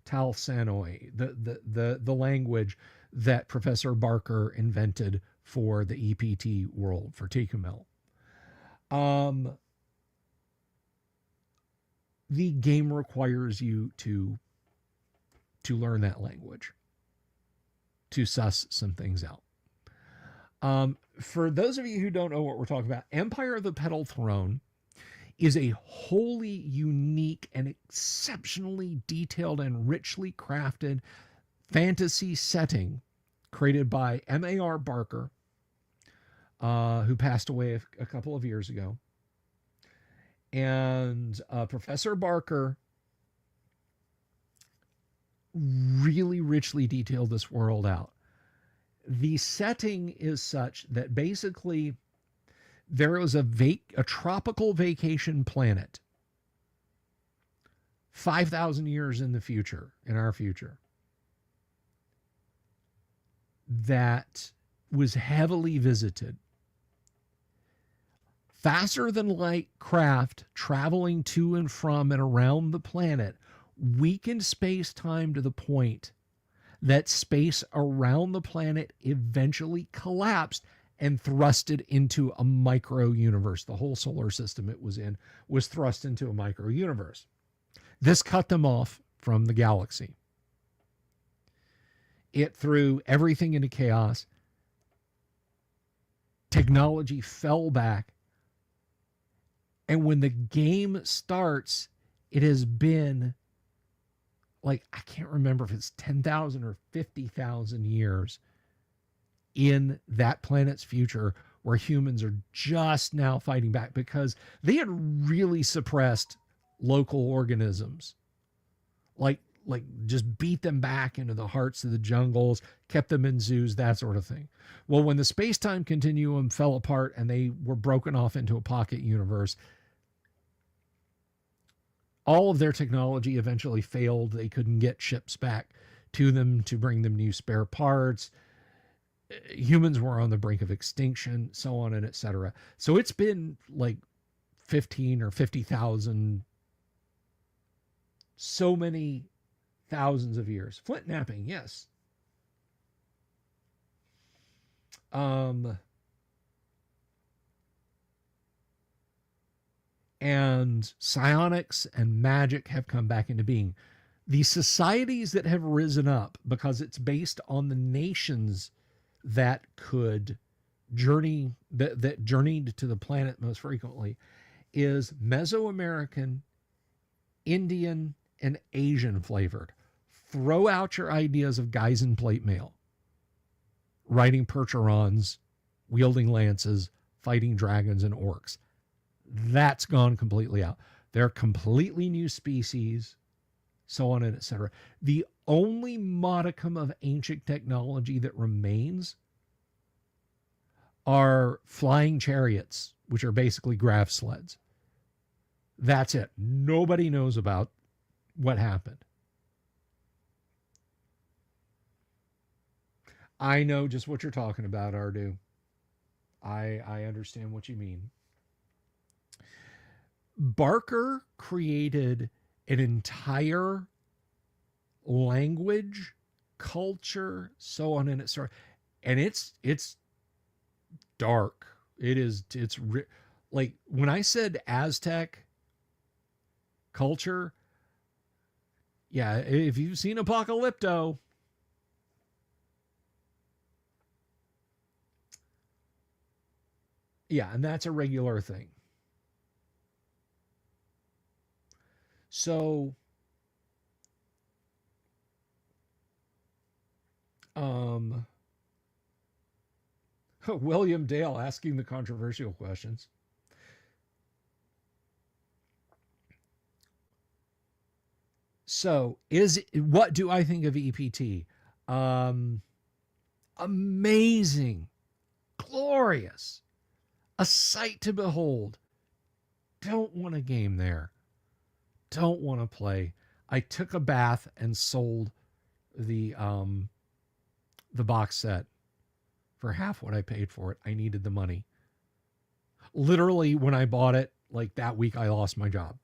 the language that Professor Barker invented for the EPT world, for Tikumel. The game requires you to learn that language, to suss some things out. For those of you who don't know what we're talking about, Empire of the Petal Throne is a wholly unique and exceptionally detailed and richly crafted fantasy setting created by M.A.R. Barker, who passed away a couple of years ago. And Professor Barker really richly detailed this world out. The setting is such that basically there is a tropical vacation planet 5,000 years in the future, in our future, that was heavily visited. faster than light craft traveling to and from and around the planet weakened space-time to the point that space around the planet eventually collapsed and thrusted into a micro universe. The whole solar system it was in was thrust into a micro universe. This cut them off from the galaxy. It threw everything into chaos. Technology fell back. And when the game starts, it has been like, I can't remember if it's 10,000 or 50,000 years in that planet's future where humans are just now fighting back because they had really suppressed local organisms. Like just beat them back into the hearts of the jungles, kept them in zoos, that sort of thing. Well, when the space-time continuum fell apart and they were broken off into a pocket universe, all of their technology eventually failed. They couldn't get ships back to them to bring them new spare parts. Humans were on the brink of extinction, so on and etc. So it's been like 15 or 50,000, so many thousands of years. Flint napping, yes. And psionics and magic have come back into being. The societies that have risen up, because it's based on the nations that could journey, that journeyed to the planet most frequently, is Mesoamerican, Indian, and Asian flavored. Throw out your ideas of guys in plate mail, riding percherons, wielding lances, fighting dragons and orcs. That's gone completely out. They're completely new species, so on and etc. The only modicum of ancient technology that remains are flying chariots, which are basically grav sleds. That's it. Nobody knows about what happened. I know just what you're talking about, Ardu. I understand what you mean. Barker created an entire language, culture, so on and so on. And it's dark. It's like when I said Aztec culture, yeah, if you've seen Apocalypto, yeah, and that's a regular thing. So, William Dale asking the controversial questions. So, what do I think of EPT? Amazing, glorious, a sight to behold. Don't want a game there. Don't want to play. I took a bath and sold the box set for half what I paid for it. I needed the money. Literally, when I bought it, like that week, I lost my job.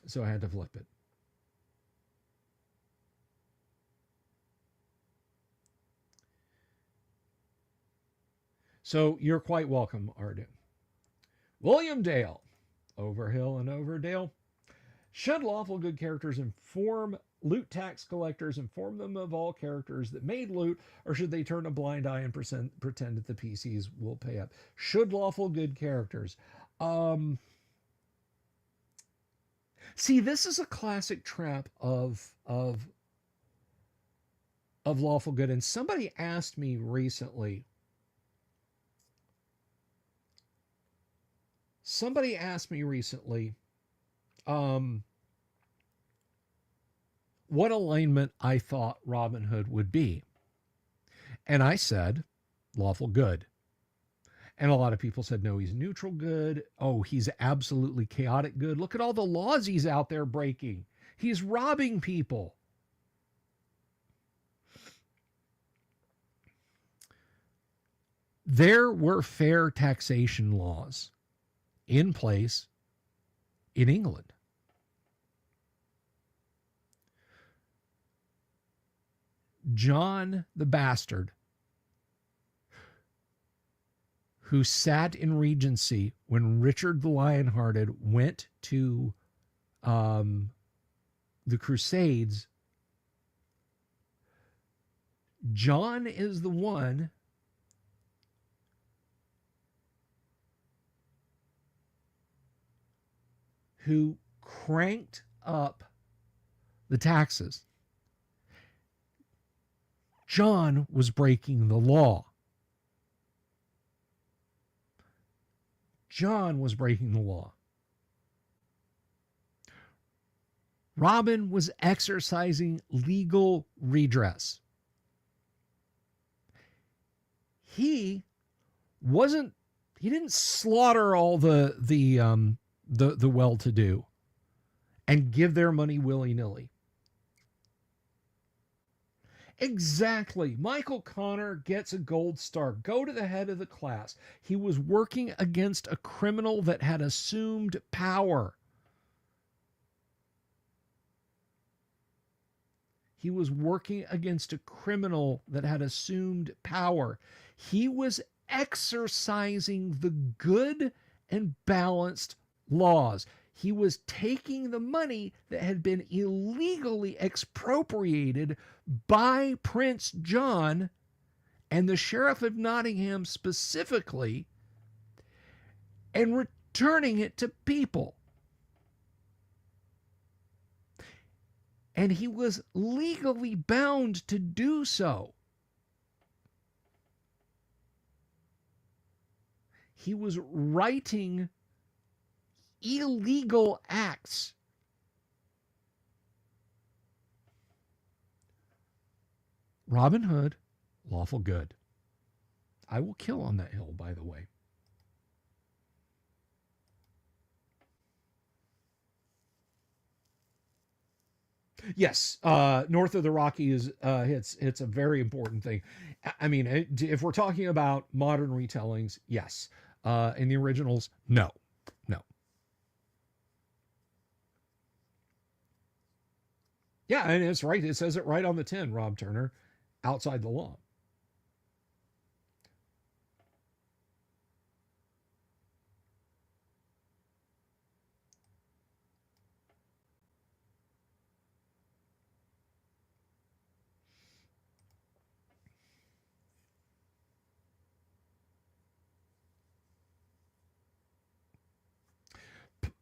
So I had to flip it. So you're quite welcome, Arden. William Dale, Overhill and Overdale. Should lawful good characters inform loot tax collectors, inform them of all characters that made loot, or should they turn a blind eye and pretend that the PCs will pay up? Should lawful good characters. See, this is a classic trap of lawful good. And somebody asked me recently, what alignment I thought Robin Hood would be. And I said, lawful good. And a lot of people said, no, he's neutral good. Oh, he's absolutely chaotic good. Look at all the laws he's out there breaking. He's robbing people. There were fair taxation laws in place in England. John the Bastard, who sat in regency when Richard the Lionhearted went to the Crusades, John is the one who cranked up the taxes. John was breaking the law. John was breaking the law. Robin was exercising legal redress. He didn't slaughter all the well-to-do and give their money willy-nilly. Exactly. Michael Connor gets a gold star. Go to the head of the class. He was working against a criminal that had assumed power. He was working against a criminal that had assumed power. He was exercising the good and balanced laws. He was taking the money that had been illegally expropriated by Prince John and the Sheriff of Nottingham specifically, and returning it to people. And he was legally bound to do so. He was righting illegal acts. Robin Hood, lawful good. I will kill on that hill, by the way. Yes, north of the Rockies, it's a very important thing. I mean, if we're talking about modern retellings, yes. In the originals, no. Yeah, and it's right. It says it right on the tin, Rob Turner, outside the law.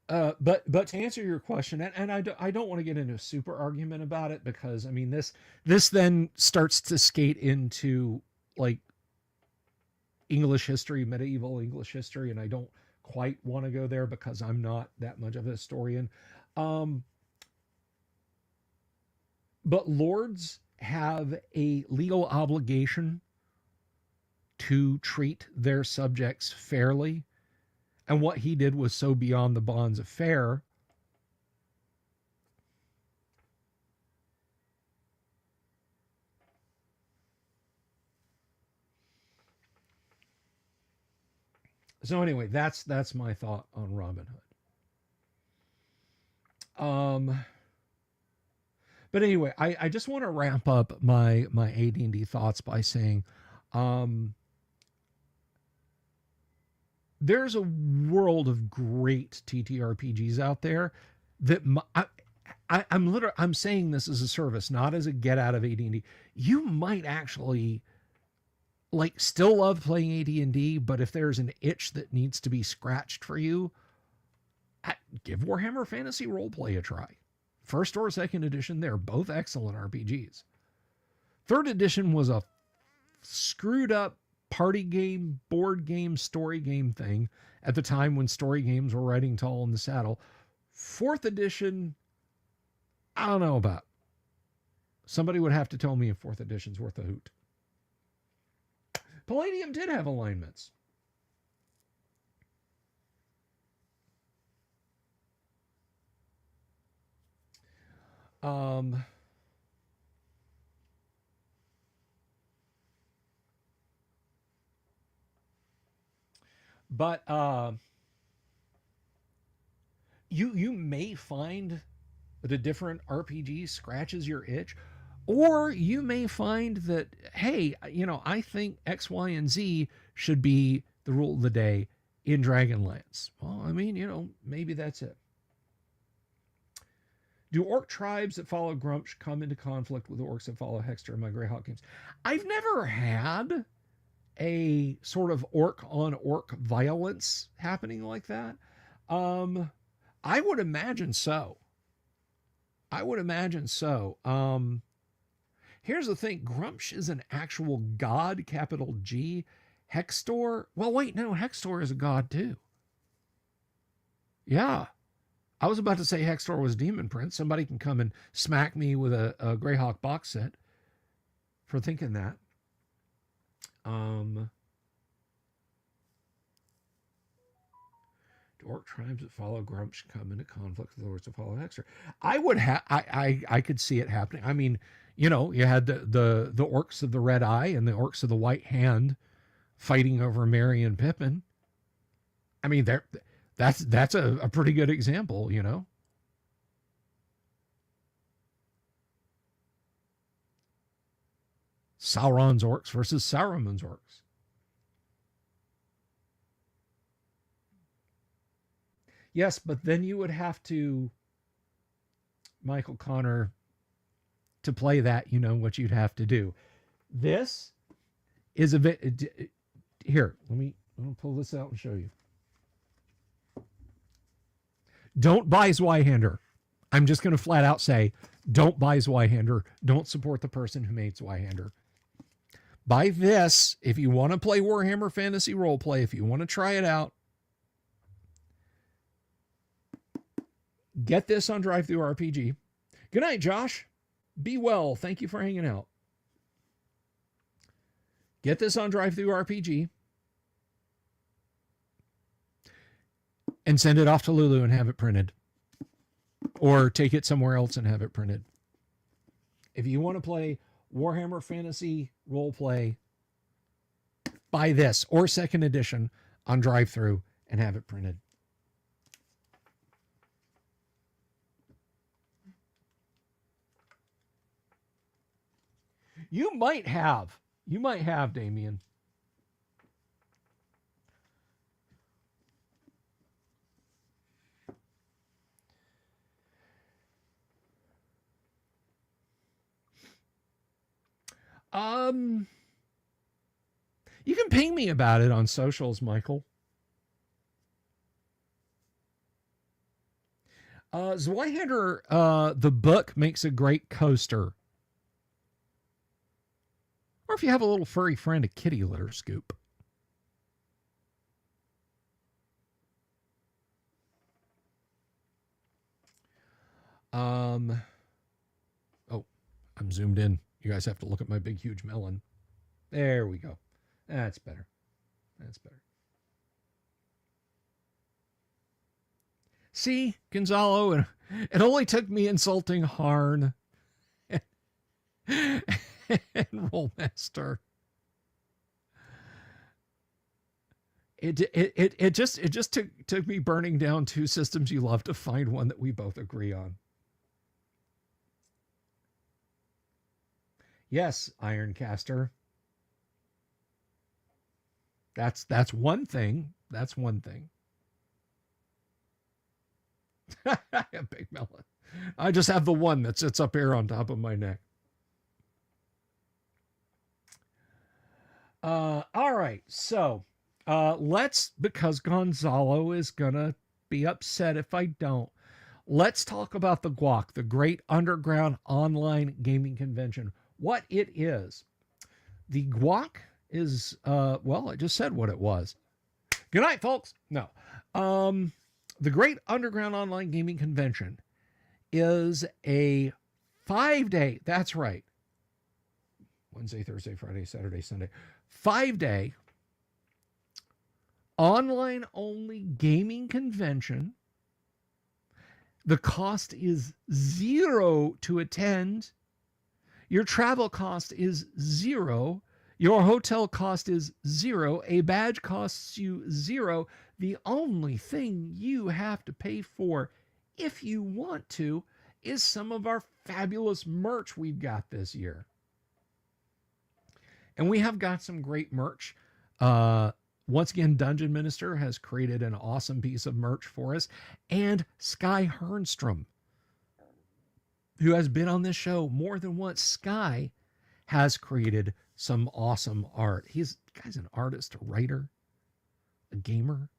But to answer your question, and I don't want to get into a super argument about it, because I mean this then starts to skate into like English history, medieval English history, and I don't quite want to go there because I'm not that much of a historian. Um, but lords have a legal obligation to treat their subjects fairly. And what he did was so beyond the bonds of fair. So anyway, that's my thought on Robin Hood. But anyway, I just want to wrap up my AD&D thoughts by saying, there's a world of great TTRPGs out there that I'm saying this as a service, not as a get out of AD&D. You might actually like still love playing AD&D, but if there's an itch that needs to be scratched for you, give Warhammer Fantasy Roleplay a try. First or second edition, they're both excellent RPGs. Third edition was a screwed up party game, board game, story game thing at the time when story games were riding tall in the saddle. Fourth edition, I don't know about. Somebody would have to tell me if fourth edition's worth a hoot. Palladium did have alignments. But you may find that a different RPG scratches your itch, or you may find that, hey, I think X, Y, and Z should be the rule of the day in Dragonlance. Well, I mean, maybe that's it. Do orc tribes that follow Grumsh come into conflict with the orcs that follow Hexter in my Greyhawk games? I've never had a sort of orc on orc violence happening like that. I would imagine so. Here's the thing. Grumsh is an actual god, capital G. Hextor. Well, wait, no, Hextor is a god too. Yeah. I was about to say Hextor was Demon Prince. Somebody can come and smack me with a Greyhawk box set for thinking that. Do orc tribes that follow Grumsh come into conflict with the orcs that follow Hexter? I could see it happening. I mean, you had the orcs of the Red Eye and the orcs of the White Hand fighting over Merry and Pippin. I mean, that's a pretty good example, Sauron's orcs versus Saruman's orcs. Yes, but then you would have to, Michael Connor, to play that, what you'd have to do. This is a bit, here, let me pull this out and show you. Don't buy Zweihander. I'm just going to flat out say, don't buy Zweihander. Don't support the person who made Zweihander. Buy this if you want to play Warhammer Fantasy Roleplay, if you want to try it out. Get this on DriveThruRPG. Good night, Josh. Be well. Thank you for hanging out. Get this on DriveThruRPG. And send it off to Lulu and have it printed. Or take it somewhere else and have it printed. If you want to play Warhammer Fantasy Roleplay, buy this or second edition on DriveThru and have it printed. You might have, Damien. You can ping me about it on socials, Michael. Zweihander, the book makes a great coaster. Or if you have a little furry friend, a kitty litter scoop. Oh, I'm zoomed in. You guys have to look at my big, huge melon. There we go. That's better. See, Gonzalo, it only took me insulting Harn and Rollmaster. It just took me burning down two systems you love to find one that we both agree on. Yes, Ironcaster. That's one thing. That's one thing. Big melon. I just have the one that sits up here on top of my neck. All right. So because Gonzalo is going to be upset if I don't, let's talk about the GWOC, the Great Underground Online Gaming Convention. What it is. The GWOC is, well, I just said what it was. Good night, folks. No. The Great Underground Online Gaming Convention is a 5-day, that's right, Wednesday, Thursday, Friday, Saturday, Sunday, 5-day online-only gaming convention. The cost is $0 to attend. Your travel cost is $0. Your hotel cost is 0. A badge costs you 0. The only thing you have to pay for, if you want to, is some of our fabulous merch we've got this year. And we have got some great merch. Once again, Dungeon Minister has created an awesome piece of merch for us. And Sky Hernstrom, who has been on this show more than once, Sky has created some awesome art. Guy's an artist, a writer, a gamer,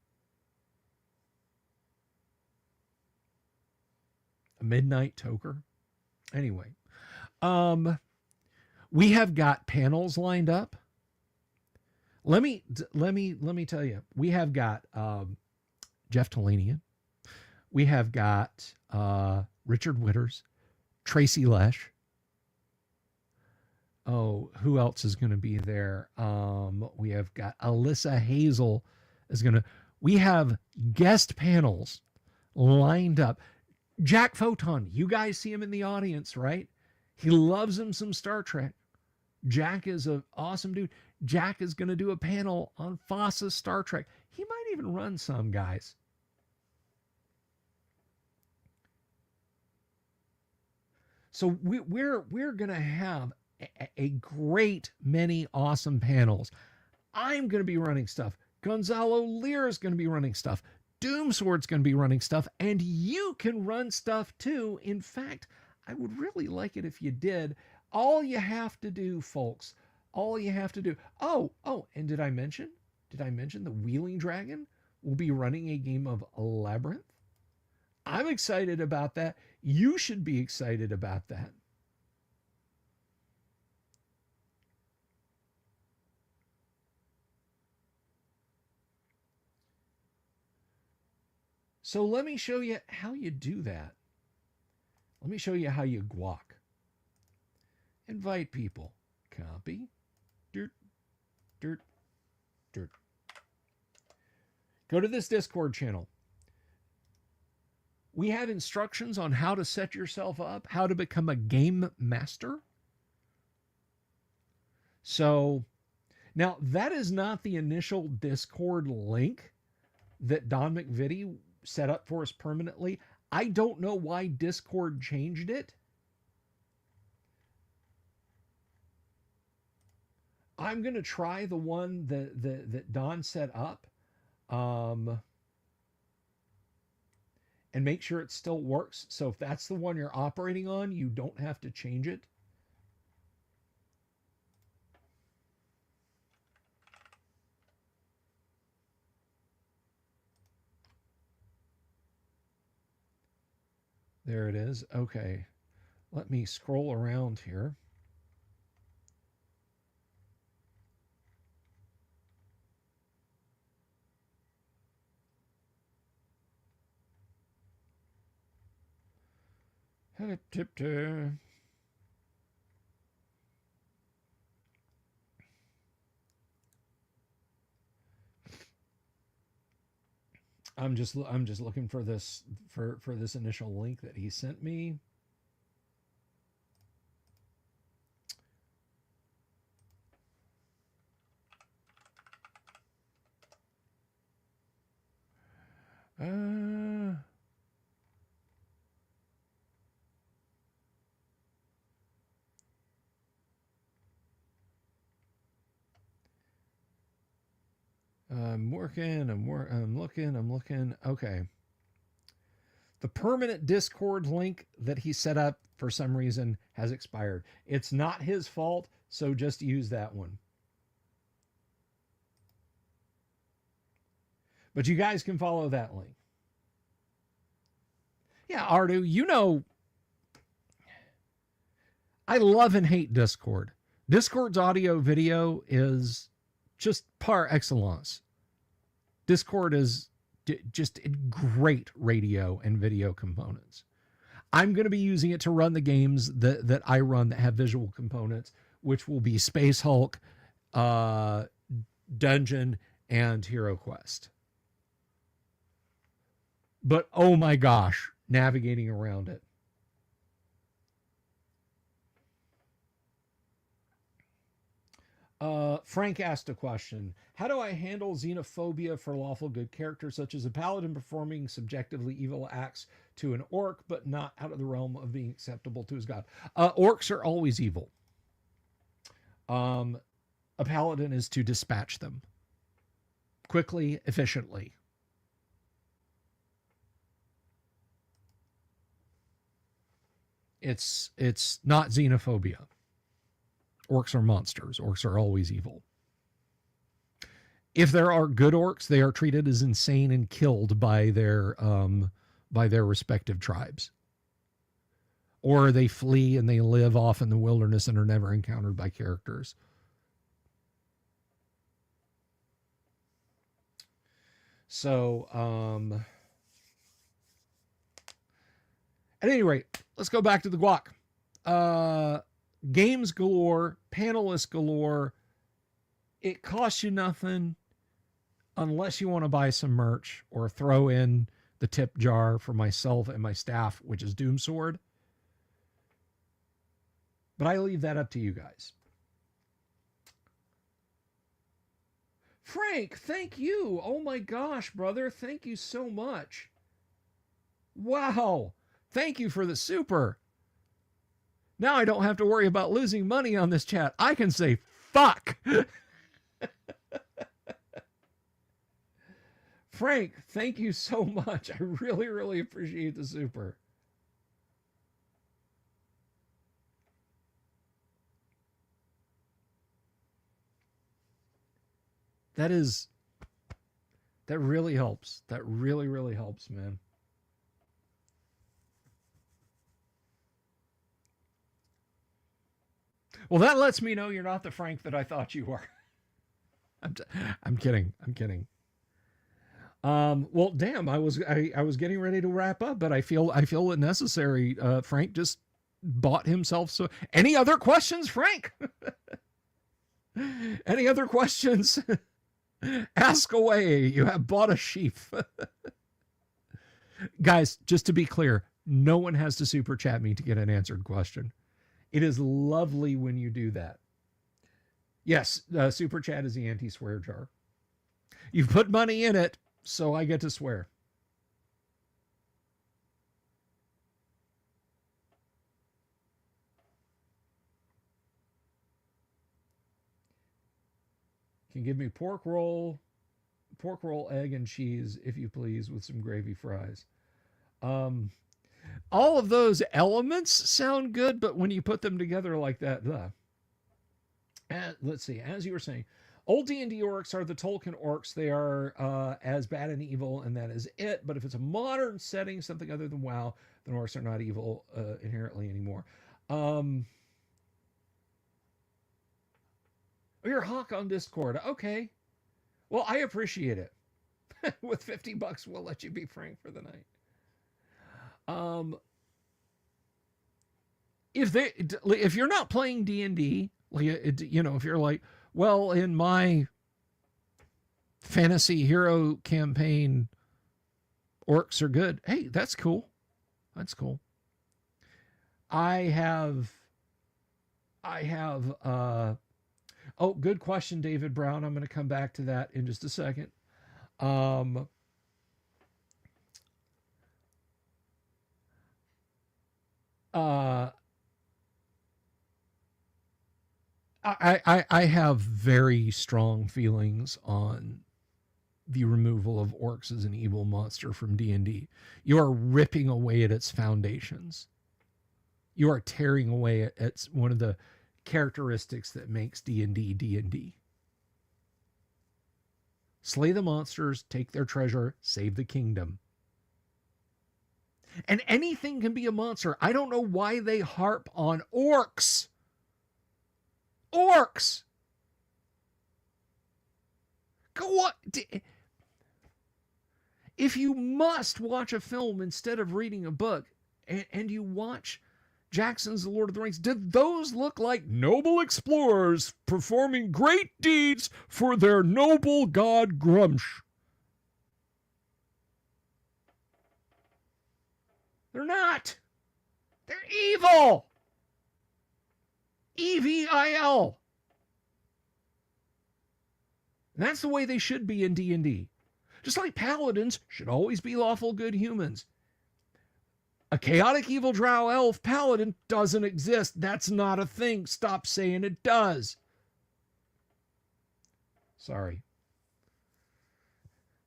a midnight toker. Anyway, we have got panels lined up. Let me tell you, we have got Jeff Talanian, we have got Richard Witters, Tracy Lesh. Oh, who else is going to be there? We have got Alyssa Hazel is going to. We have guest panels lined up. Jack Photon, you guys see him in the audience, right? He loves him some Star Trek. Jack is an awesome dude. Jack is going to do a panel on FOSS's Star Trek. He might even run some, guys. So we're going to have a great many awesome panels. I'm going to be running stuff. Gonzalo Lear is going to be running stuff. Doomsword's going to be running stuff. And you can run stuff too. In fact, I would really like it if you did. All you have to do, folks, all you have to do. Oh, and did I mention the Wheeling Dragon will be running a game of Labyrinth? I'm excited about that. You should be excited about that. So let me show you how you do that. Let me show you how you guac. Invite people. Copy. Dirt. Go to this Discord channel. We have instructions on how to set yourself up, how to become a game master. So now that is not the initial Discord link that Don McVitie set up for us permanently. I don't know why Discord changed it. I'm going to try the one that Don set up and make sure it still works. So if that's the one you're operating on, you don't have to change it. There it is. Okay. Let me scroll around here. I'm just looking for this for this initial link that he sent me. I'm working. I'm looking. Okay. The permanent Discord link that he set up for some reason has expired. It's not his fault, so just use that one. But you guys can follow that link. Yeah, Ardu, you know, I love and hate Discord. Discord's audio video is just par excellence. Discord is just great radio and video components. I'm going to be using it to run the games that I run that have visual components, which will be Space Hulk, Dungeon, and Hero Quest. But oh my gosh, navigating around it. Frank asked a question. How do I handle xenophobia for lawful good characters, such as a paladin performing subjectively evil acts to an orc, but not out of the realm of being acceptable to his god? Orcs are always evil. A paladin is to dispatch them quickly, efficiently. It's not xenophobia. Orcs are monsters. Orcs are always evil. If there are good orcs, they are treated as insane and killed by their respective tribes. Or they flee and they live off in the wilderness and are never encountered by characters. So, at any rate, let's go back to the guac. Games galore, panelists galore. It costs you nothing unless you want to buy some merch or throw in the tip jar for myself and my staff, which is Doomsword. But I leave that up to you guys. Frank, thank you. Oh my gosh, brother. Thank you so much. Wow. Thank you for the super. Now I don't have to worry about losing money on this chat. I can say fuck. Frank, thank you so much. I really, really appreciate the super. That really helps. That really, really helps, man. Well, that lets me know you're not the Frank that I thought you were. I'm kidding. I'm kidding. Well, damn, I was getting ready to wrap up, but I feel it necessary. Frank just bought himself. So, any other questions, Frank? Any other questions? Ask away. You have bought a sheaf. Guys, just to be clear, no one has to super chat me to get an answered question. It is lovely when you do that. Yes, super chat is the anti-swear jar. You've put money in it, so I get to swear. Can give me pork roll, egg, and cheese, if you please, with some gravy fries. All of those elements sound good, but when you put them together like that, let's see. As you were saying, old D&D orcs are the Tolkien orcs. They are as bad and evil, and that is it. But if it's a modern setting, something other than WoW, then orcs are not evil inherently anymore. You're Hawk on Discord. Okay. Well, I appreciate it. With $50, we'll let you be Frank for the night. If you're not playing D&D, if you're like, well, in my fantasy hero campaign, orcs are good. Hey, that's cool. That's cool. I have oh, good question, David Brown. I'm going to come back to that in just a second. I have very strong feelings on the removal of orcs as an evil monster from D&D. You are ripping away at its foundations. You are tearing away at one of the characteristics that makes D&D D&D. Slay the monsters, take their treasure, save the kingdom. And anything can be a monster. I don't know why they harp on orcs. Orcs. Go on. If you must watch a film instead of reading a book, and you watch Jackson's The Lord of the Rings, did those look like noble explorers performing great deeds for their noble god Grumsh? They're not. They're evil. EVIL. And that's the way they should be in D&D. Just like paladins should always be lawful good humans. A chaotic evil drow elf paladin doesn't exist. That's not a thing. Stop saying it does. Sorry.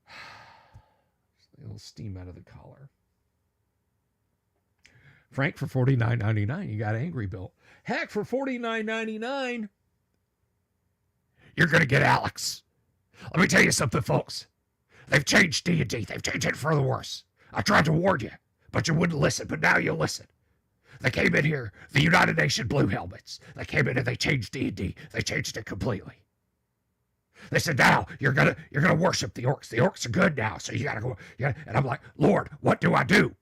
A little steam out of the collar. Frank for $49.99. You got angry, Bill. Heck, for $49.99. You're going to get Alex. Let me tell you something, folks. They've changed D&D. They've changed it for the worse. I tried to warn you, but you wouldn't listen. But now you'll listen. They came in here, the United Nations Blue Helmets. They came in and they changed D&D. They changed it completely. They said, now you're gonna worship the orcs. The orcs are good now, so you gotta go. And I'm like, Lord, what do I do?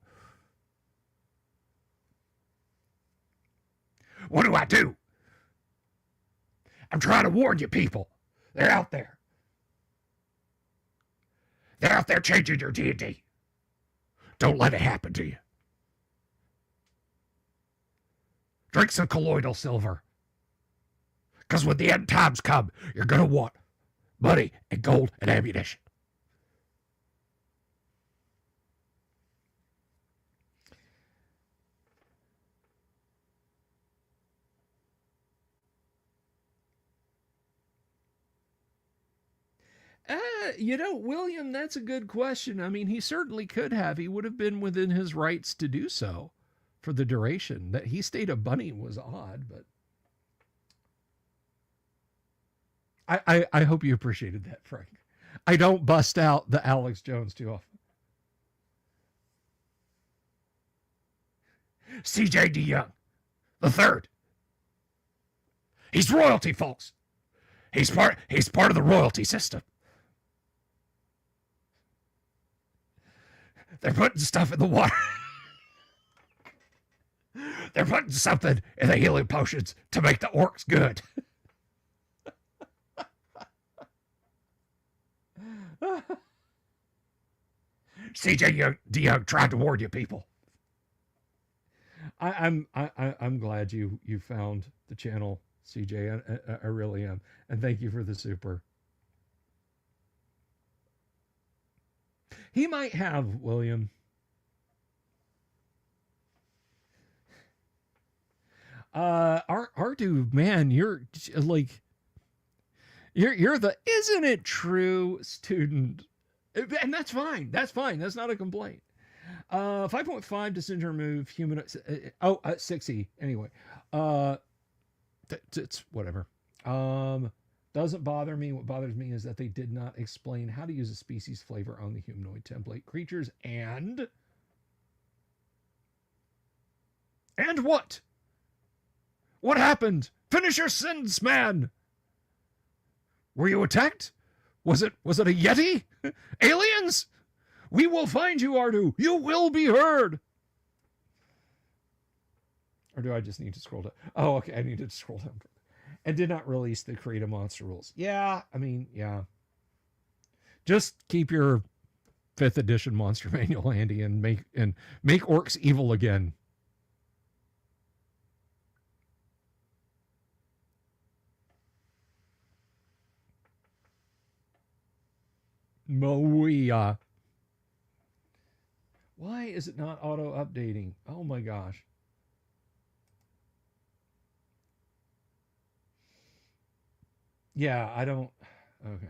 What do I do? I'm trying to warn you people. They're out there. They're out there changing your D&D. Don't let it happen to you. Drink some colloidal silver. Because when the end times come, you're going to want money and gold and ammunition. William, that's a good question. I mean, he certainly could have. He would have been within his rights to do so for the duration. That he stayed a bunny was odd, but I hope you appreciated that, Frank. I don't bust out the Alex Jones too often. C.J. DeYoung, the third. He's royalty, folks. He's part of the royalty system. They're putting stuff in the water. They're putting something in the healing potions to make the orcs good. CJ DeYoung tried to warn you people. I'm glad you found the channel, CJ. I really am, and thank you for the super. He might have, William. Ardu, man, you're like, you're the isn't it true student, and that's fine. That's fine. That's not a complaint. 5.5 decision remove human. 60 anyway. It's whatever. Doesn't bother me. What bothers me is that they did not explain how to use a species flavor on the humanoid template creatures and what? What happened? Finish your sins, man. Were you attacked? Was it a Yeti? Aliens? We will find you, Ardu. You will be heard. Or do I just need to scroll down? Oh, okay. I need to scroll down. And did not release the Create a Monster rules. Yeah, I mean, yeah. Just keep your 5th edition monster manual handy and make orcs evil again. Moia. Why is it not auto updating? Oh my gosh. Yeah, I don't. Okay.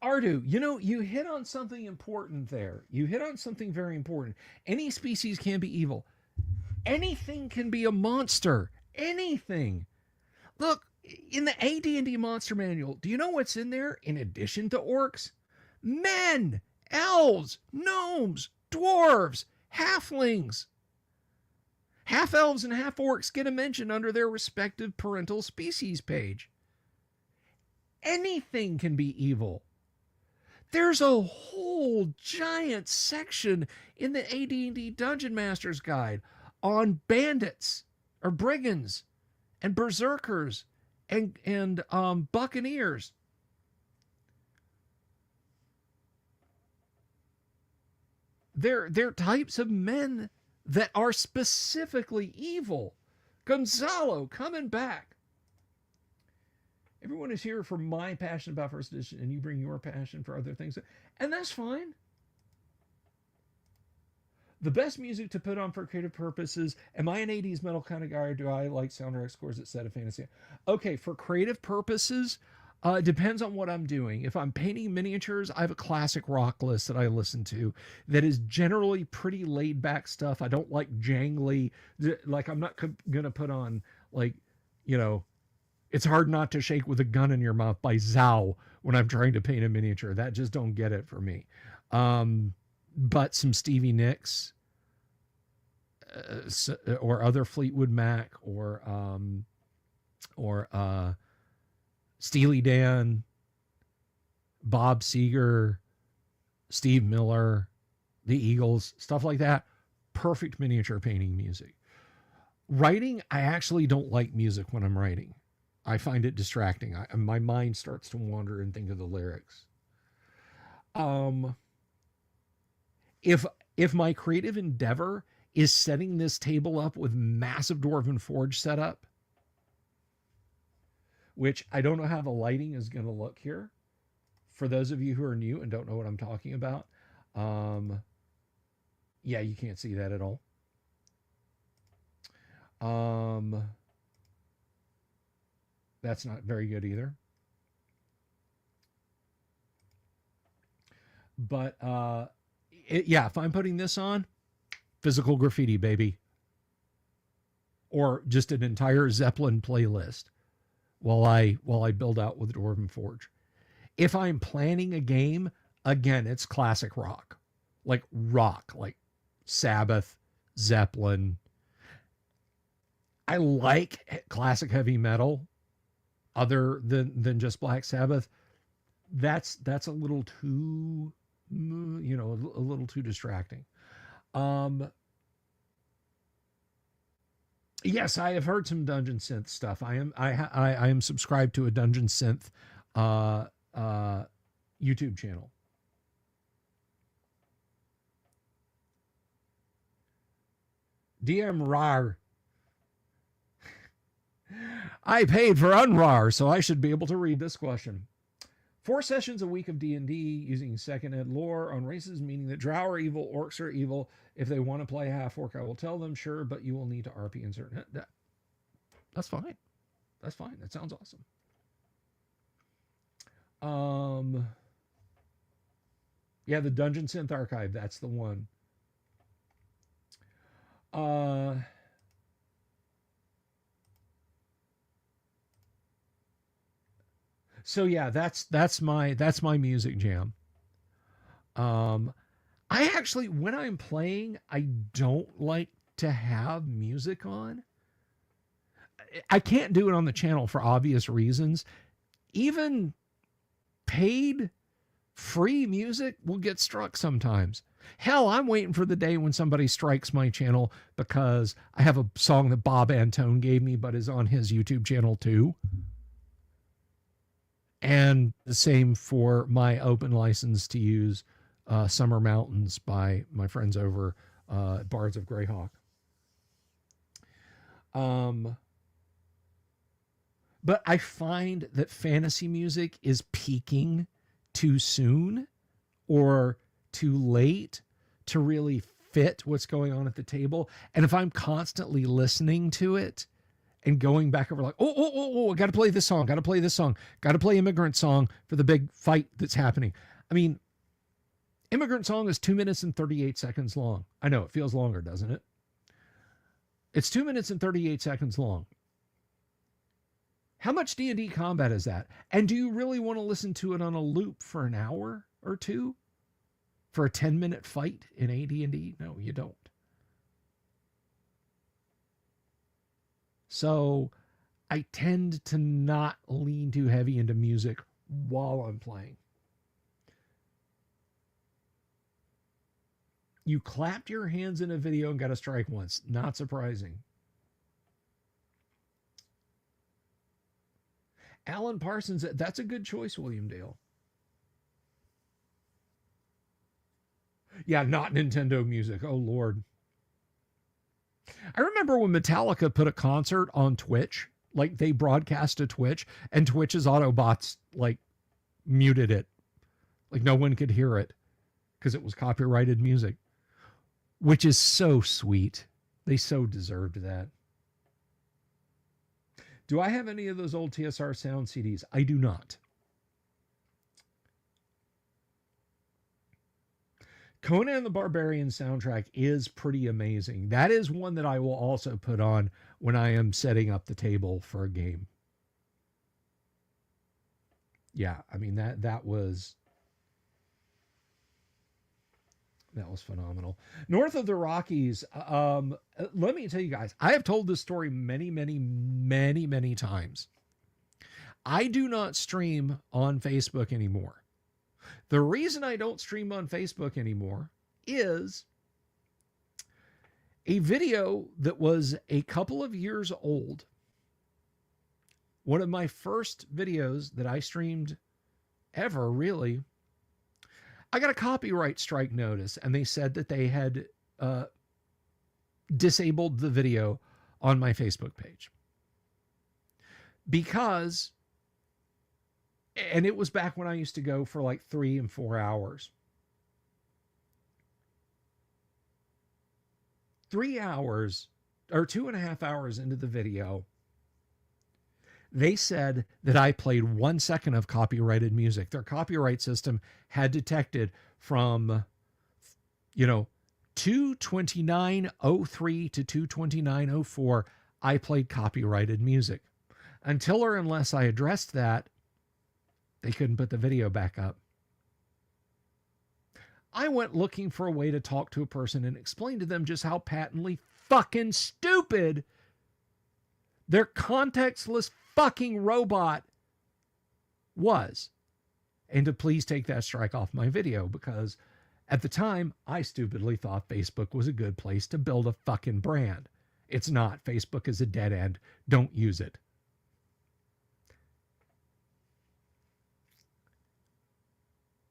Ardu, you hit on something important there. You hit on something very important. Any species can be evil. Anything can be a monster. Anything. Look, in the AD&D Monster Manual, do you know what's in there in addition to orcs? Men, elves, gnomes, dwarves, halflings. Half-elves and half-orcs get a mention under their respective parental species page. Anything can be evil. There's a whole giant section in the AD&D Dungeon Master's Guide on bandits or brigands and berserkers and buccaneers. They're types of men that are specifically evil. Gonzalo coming back. Everyone is here for my passion about first edition, and you bring your passion for other things, and that's fine. The best music to put on for creative purposes. Am I an 80s metal kind of guy, or do I like soundtrack scores that set a fantasy? Okay, for creative purposes, it depends on what I'm doing. If I'm painting miniatures, I have a classic rock list that I listen to that is generally pretty laid back stuff. I don't like jangly, like I'm not going to put on like, you know, It's Hard Not to Shake with a Gun in Your Mouth by Zao when I'm trying to paint a miniature. That just don't get it for me. But some Stevie Nicks, or other Fleetwood Mac, or Steely Dan, Bob Seger, Steve Miller, the Eagles, stuff like that. Perfect miniature painting music. Writing, I actually don't like music when I'm writing. I find it distracting. My mind starts to wander and think of the lyrics. If my creative endeavor is setting this table up with massive Dwarven Forge setup, which I don't know how the lighting is going to look here. For those of you who are new and don't know what I'm talking about, yeah, you can't see that at all. That's not very good either. But yeah, if I'm putting this on, physical graffiti, baby. Or just an entire Zeppelin playlist while I build out with Dwarven Forge. If I'm planning a game, again, it's classic rock. Like Sabbath, Zeppelin. I like classic heavy metal other than just Black Sabbath. That's a little too, a little too distracting. Yes, I have heard some Dungeon Synth stuff. I am subscribed to a Dungeon Synth YouTube channel. DM Rar. I paid for Unrar, so I should be able to read this question. 4 sessions a week of D&D using second ed lore on races, meaning that drow are evil, orcs are evil. If they want to play half orc, I will tell them, sure, but you will need to RP in certain. That's fine. That's fine. That sounds awesome. Yeah, the Dungeon Synth Archive, that's the one. So yeah, that's my music jam. I actually, when I'm playing, I don't like to have music on. I can't do it on the channel for obvious reasons. Even paid free music will get struck sometimes. Hell, I'm waiting for the day when somebody strikes my channel because I have a song that Bob Antone gave me but is on his YouTube channel too. And the same for my open license to use Summer Mountains by my friends over Bards of Greyhawk. But I find that fantasy music is peaking too soon or too late to really fit what's going on at the table. And if I'm constantly listening to it and going back over like, I got to play this song, got to play this song, got to play Immigrant Song for the big fight that's happening. I mean, Immigrant Song is 2 minutes and 38 seconds long. I know it feels longer, doesn't it? It's 2 minutes and 38 seconds long. How much D&D combat is that? And do you really want to listen to it on a loop for an hour or two? For a 10-minute fight in AD&D? No, you don't. So I tend to not lean too heavy into music while I'm playing. You clapped your hands in a video and got a strike once. Not surprising. Alan Parsons, that's a good choice, William Dale. Yeah, not Nintendo music. Oh, Lord. I remember when Metallica put a concert on Twitch, like they broadcast to Twitch, and Twitch's Autobots like muted it. Like no one could hear it because it was copyrighted music, which is so sweet. They so deserved that. Do I have any of those old TSR sound CDs? I do not. Conan the Barbarian soundtrack is pretty amazing. That is one that I will also put on when I am setting up the table for a game. Yeah, I mean that was phenomenal. North of the Rockies, let me tell you guys, I have told this story many, many, many, many times. I do not stream on Facebook anymore. The reason I don't stream on Facebook anymore is a video that was a couple of years old. One of my first videos that I streamed ever, really. I got a copyright strike notice, and they said that they had disabled the video on my Facebook page. Because, and it was back when I used to go for like 3 and 4 hours. 3 hours or 2.5 hours into the video, they said that I played 1 second of copyrighted music. Their copyright system had detected from, 2:29:03 to 2:29:04, I played copyrighted music. Until or unless I addressed that, they couldn't put the video back up. I went looking for a way to talk to a person and explain to them just how patently fucking stupid their contextless fucking robot was. And to please take that strike off my video, because at the time, I stupidly thought Facebook was a good place to build a fucking brand. It's not. Facebook is a dead end. Don't use it.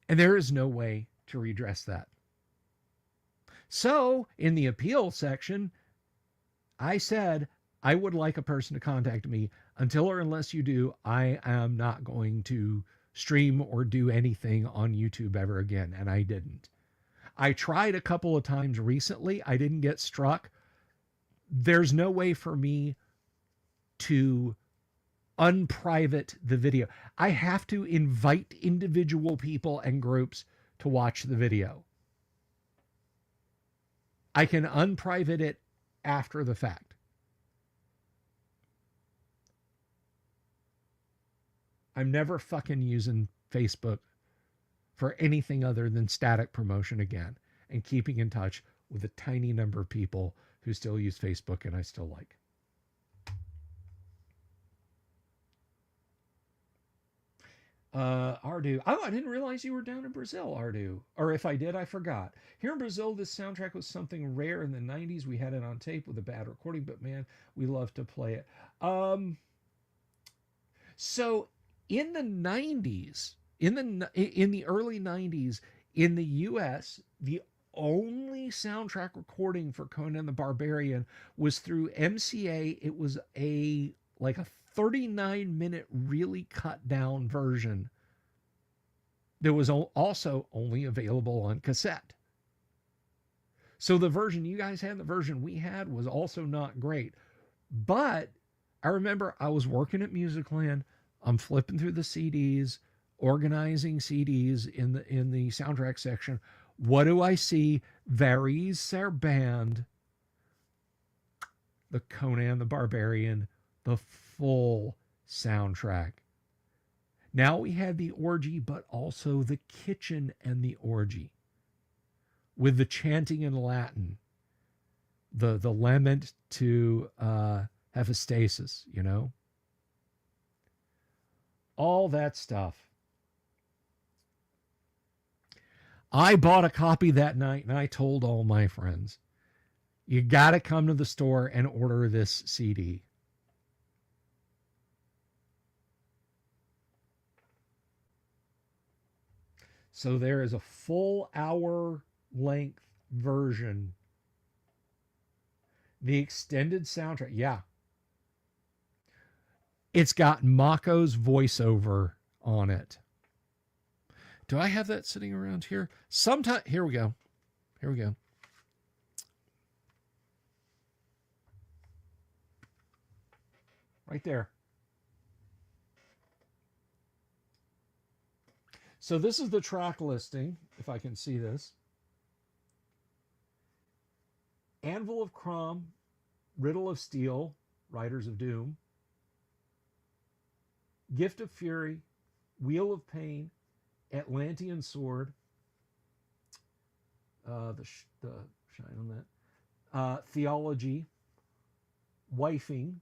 And there is no way to redress that. So, in the appeal section, I said, I would like a person to contact me. Until or unless you do, I am not going to stream or do anything on YouTube ever again. And I didn't. I tried a couple of times recently. I didn't get struck. There's no way for me to unprivate the video. I have to invite individual people and groups to watch the video. I can unprivate it after the fact. I'm never fucking using Facebook for anything other than static promotion again, and keeping in touch with a tiny number of people who still use Facebook and I still like. Ardu. Oh, I didn't realize you were down in Brazil, Ardu. Or if I did, I forgot. Here in Brazil, this soundtrack was something rare in the 90s. We had it on tape with a bad recording, but man, we love to play it. So in the 90s, in the early 90s, in the US, the only soundtrack recording for Conan the Barbarian was through MCA. It was a 39-minute really cut down version that was also only available on cassette. So the version you guys had, the version we had, was also not great. But I remember I was working at Musicland. I'm flipping through the CDs, organizing CDs in the soundtrack section. What do I see? Varese Sarabande, the Conan the Barbarian, the full soundtrack. Now we had the orgy, but also the kitchen and the orgy, with the chanting in Latin, the lament to Hephaestus, all that stuff. I bought a copy that night, and I told all my friends, you got to come to the store and order this CD. So there is a full hour length version. The extended soundtrack. Yeah. It's got Mako's voiceover on it. Do I have that sitting around here? Sometime. Here we go. Here we go. Right there. So this is the track listing, if I can see this. Anvil of Crom, Riddle of Steel, Riders of Doom, Gift of Fury, Wheel of Pain, Atlantean Sword, the shine on that, Theology, Wifing,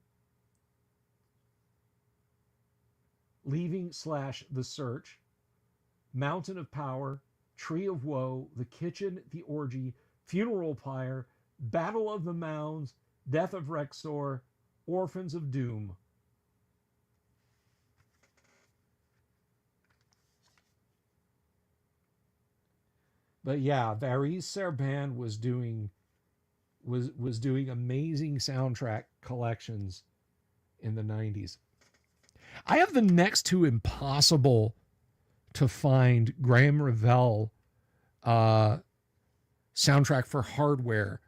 Leaving / The Search, Mountain of Power, Tree of Woe, The Kitchen, The Orgy, Funeral Pyre, Battle of the Mounds, Death of Rexor, Orphans of Doom. But yeah, Varis Serban was doing amazing soundtrack collections in the 90s. I have the next to impossible to find Graham Revell soundtrack for Hardware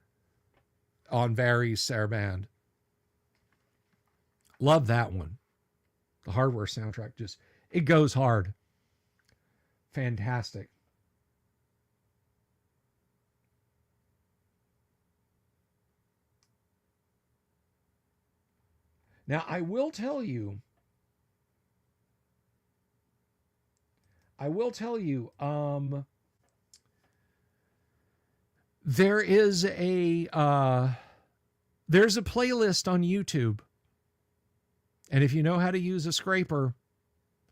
on Varis Serban. Love that one. The Hardware soundtrack just, it goes hard. Fantastic. Now, I will tell you, there is there's a playlist on YouTube. And if you know how to use a scraper,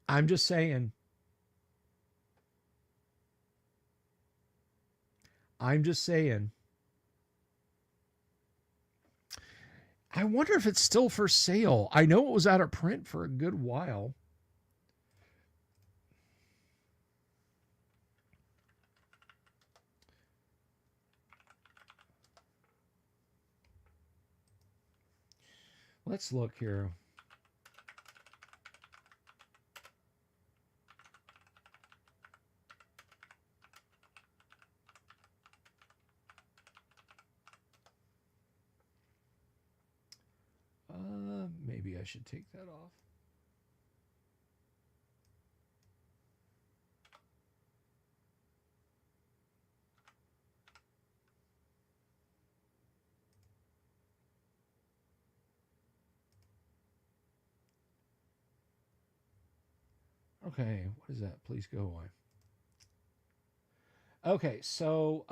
I'm just saying. I wonder if it's still for sale. I know it was out of print for a good while. Let's look here. Maybe I should take that off. Okay, what is that? Please go away. Okay, so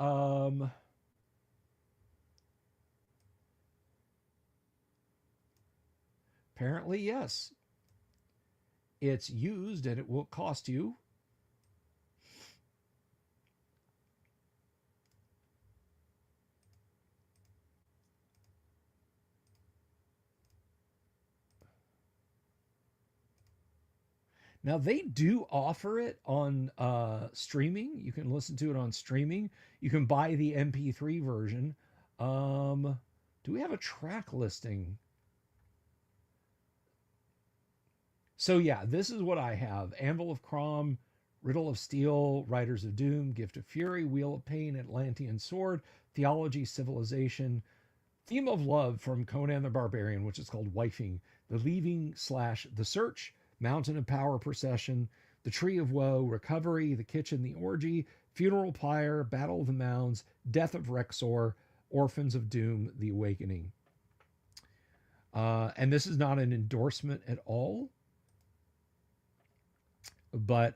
apparently, yes. It's used and it will cost you. Now, they do offer it on streaming. You can listen to it on streaming. You can buy the MP3 version. Do we have a track listing? So yeah, this is what I have. Anvil of Crom, Riddle of Steel, Riders of Doom, Gift of Fury, Wheel of Pain, Atlantean Sword, Theology, Civilization, Theme of Love from Conan the Barbarian, which is called Wifing, The Leaving / The Search, Mountain of Power Procession, The Tree of Woe, Recovery, The Kitchen, The Orgy, Funeral Pyre, Battle of the Mounds, Death of Rexor, Orphans of Doom, The Awakening. And this is not an endorsement at all, but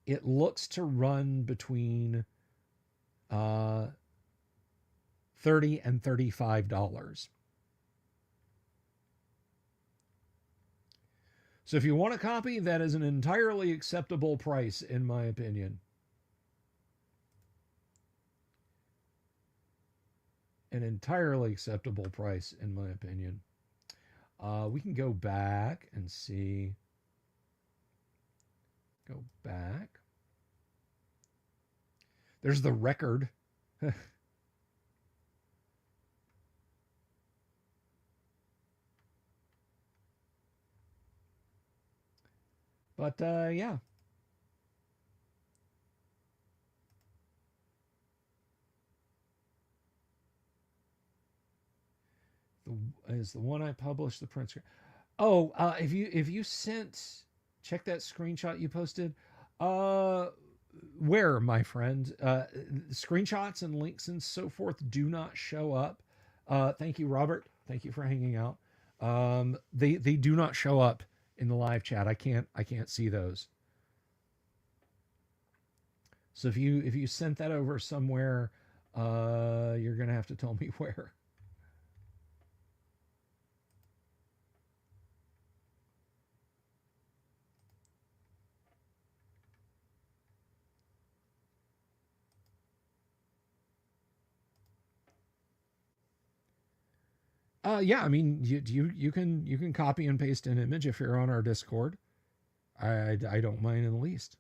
it looks to run between $30 and $35. So if you want a copy, that is an entirely acceptable price, in my opinion. An entirely acceptable price, in my opinion. We can go back and see. Go back. There's the record. But yeah. Is the one I published the print screen. Oh, if you sent, check that screenshot you posted. Where, my friend? Screenshots and links and so forth do not show up. Thank you, Robert. Thank you for hanging out. They do not show up in the live chat. I can't see those. So if you sent that over somewhere, you're gonna have to tell me where. Yeah, I mean, you can copy and paste an image if you're on our Discord. I don't mind in the least.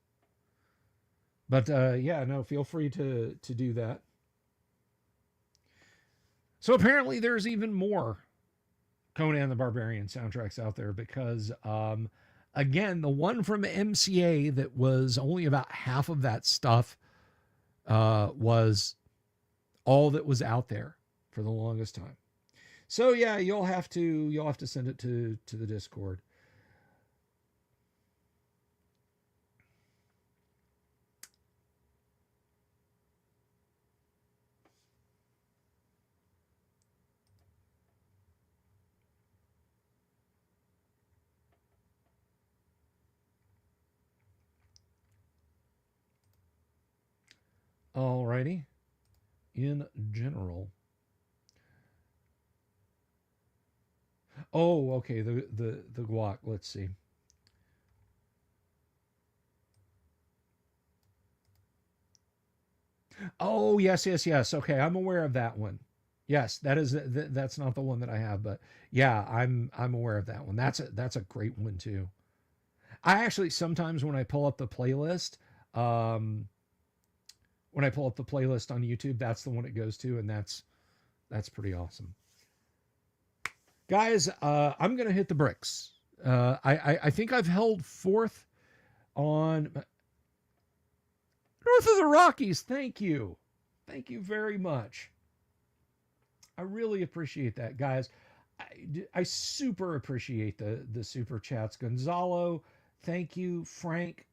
But yeah, no, feel free to do that. So apparently, there's even more Conan the Barbarian soundtracks out there because, again, the one from MCA that was only about half of that stuff was all that was out there for the longest time. So yeah, you'll have to send it to the Discord. Alrighty. In general. Oh, okay. The guac. Let's see. Oh, yes, yes, yes. Okay, I'm aware of that one. Yes, that's not the one that I have, but yeah, I'm aware of that one. That's a great one too. I actually sometimes when I pull up the playlist, um, when I pull up the playlist on YouTube, that's the one it goes to, and that's pretty awesome. Guys, I'm gonna hit the bricks. I think I've held fourth on North of the Rockies. Thank you very much. I really appreciate that, guys. I super appreciate the super chats. Gonzalo, thank you. Frank,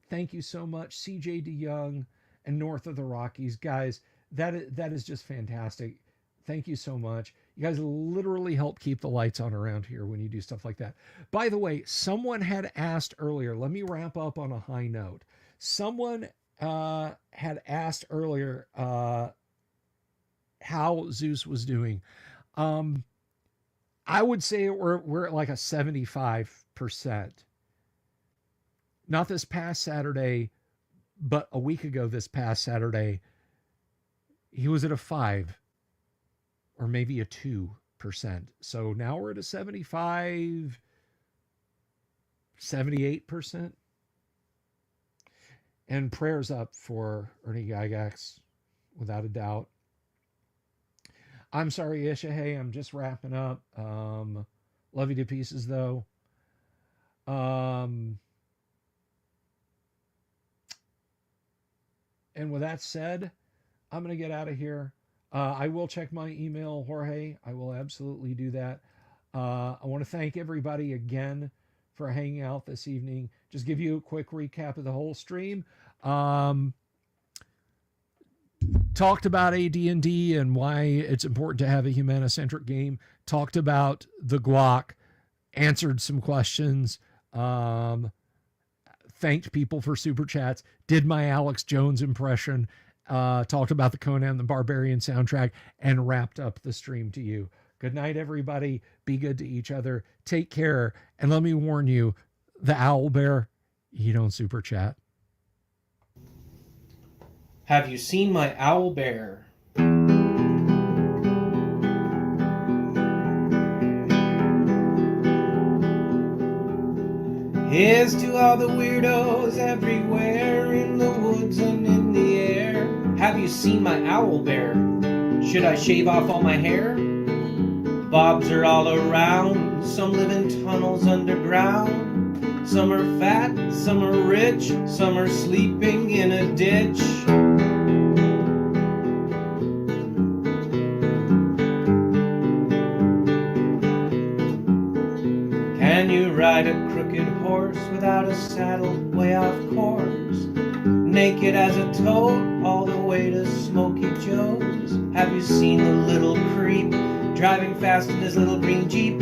thank you so much. CJ DeYoung and North of the Rockies, guys. That is just fantastic. Thank you so much. You guys literally help keep the lights on around here when you do stuff like that. By the way, someone had asked earlier. Let me wrap up on a high note. Someone had asked earlier how Zeus was doing. I would say we're at like a 75%. Not this past Saturday, but a week ago this past Saturday, he was at a 5 or maybe a 2%. So now we're at a 75, 78%. And prayers up for Ernie Gygax, without a doubt. I'm sorry, Ishahay. I'm just wrapping up. Love you to pieces, though. And with that said, I'm going to get out of here. I will check my email, Jorge. I will absolutely do that. I want to thank everybody again for hanging out this evening. Just give you a quick recap of the whole stream. Talked about AD&D and why it's important to have a humanocentric game. Talked about the guac. Answered some questions. Thanked people for super chats. Did my Alex Jones impression. Talked about the Conan the Barbarian soundtrack and wrapped up the stream to you. Good night, everybody. Be good to each other. Take care. And let me warn you, the owl bear, you don't super chat. Have you seen my owl bear? Here's to all the weirdos everywhere in the woods and in the air. Have you seen my owl bear? Should I shave off all my hair? Bobs are all around, some live in tunnels underground. Some are fat, some are rich, some are sleeping in a ditch. Can you ride a crooked horse without a saddle, way off course? Naked as a toad, all the way to Smoky Joe's. Have you seen the little creep driving fast in his little green Jeep?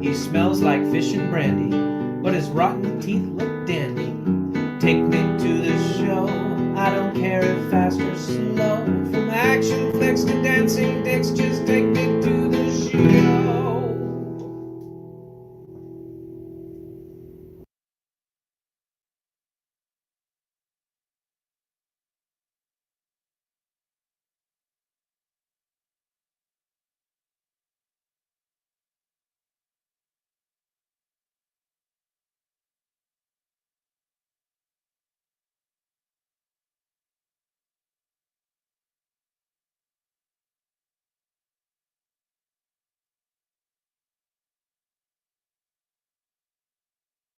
He smells like fish and brandy, but his rotten teeth look dandy. Take me to the show, I don't care if fast or slow. From action flicks to dancing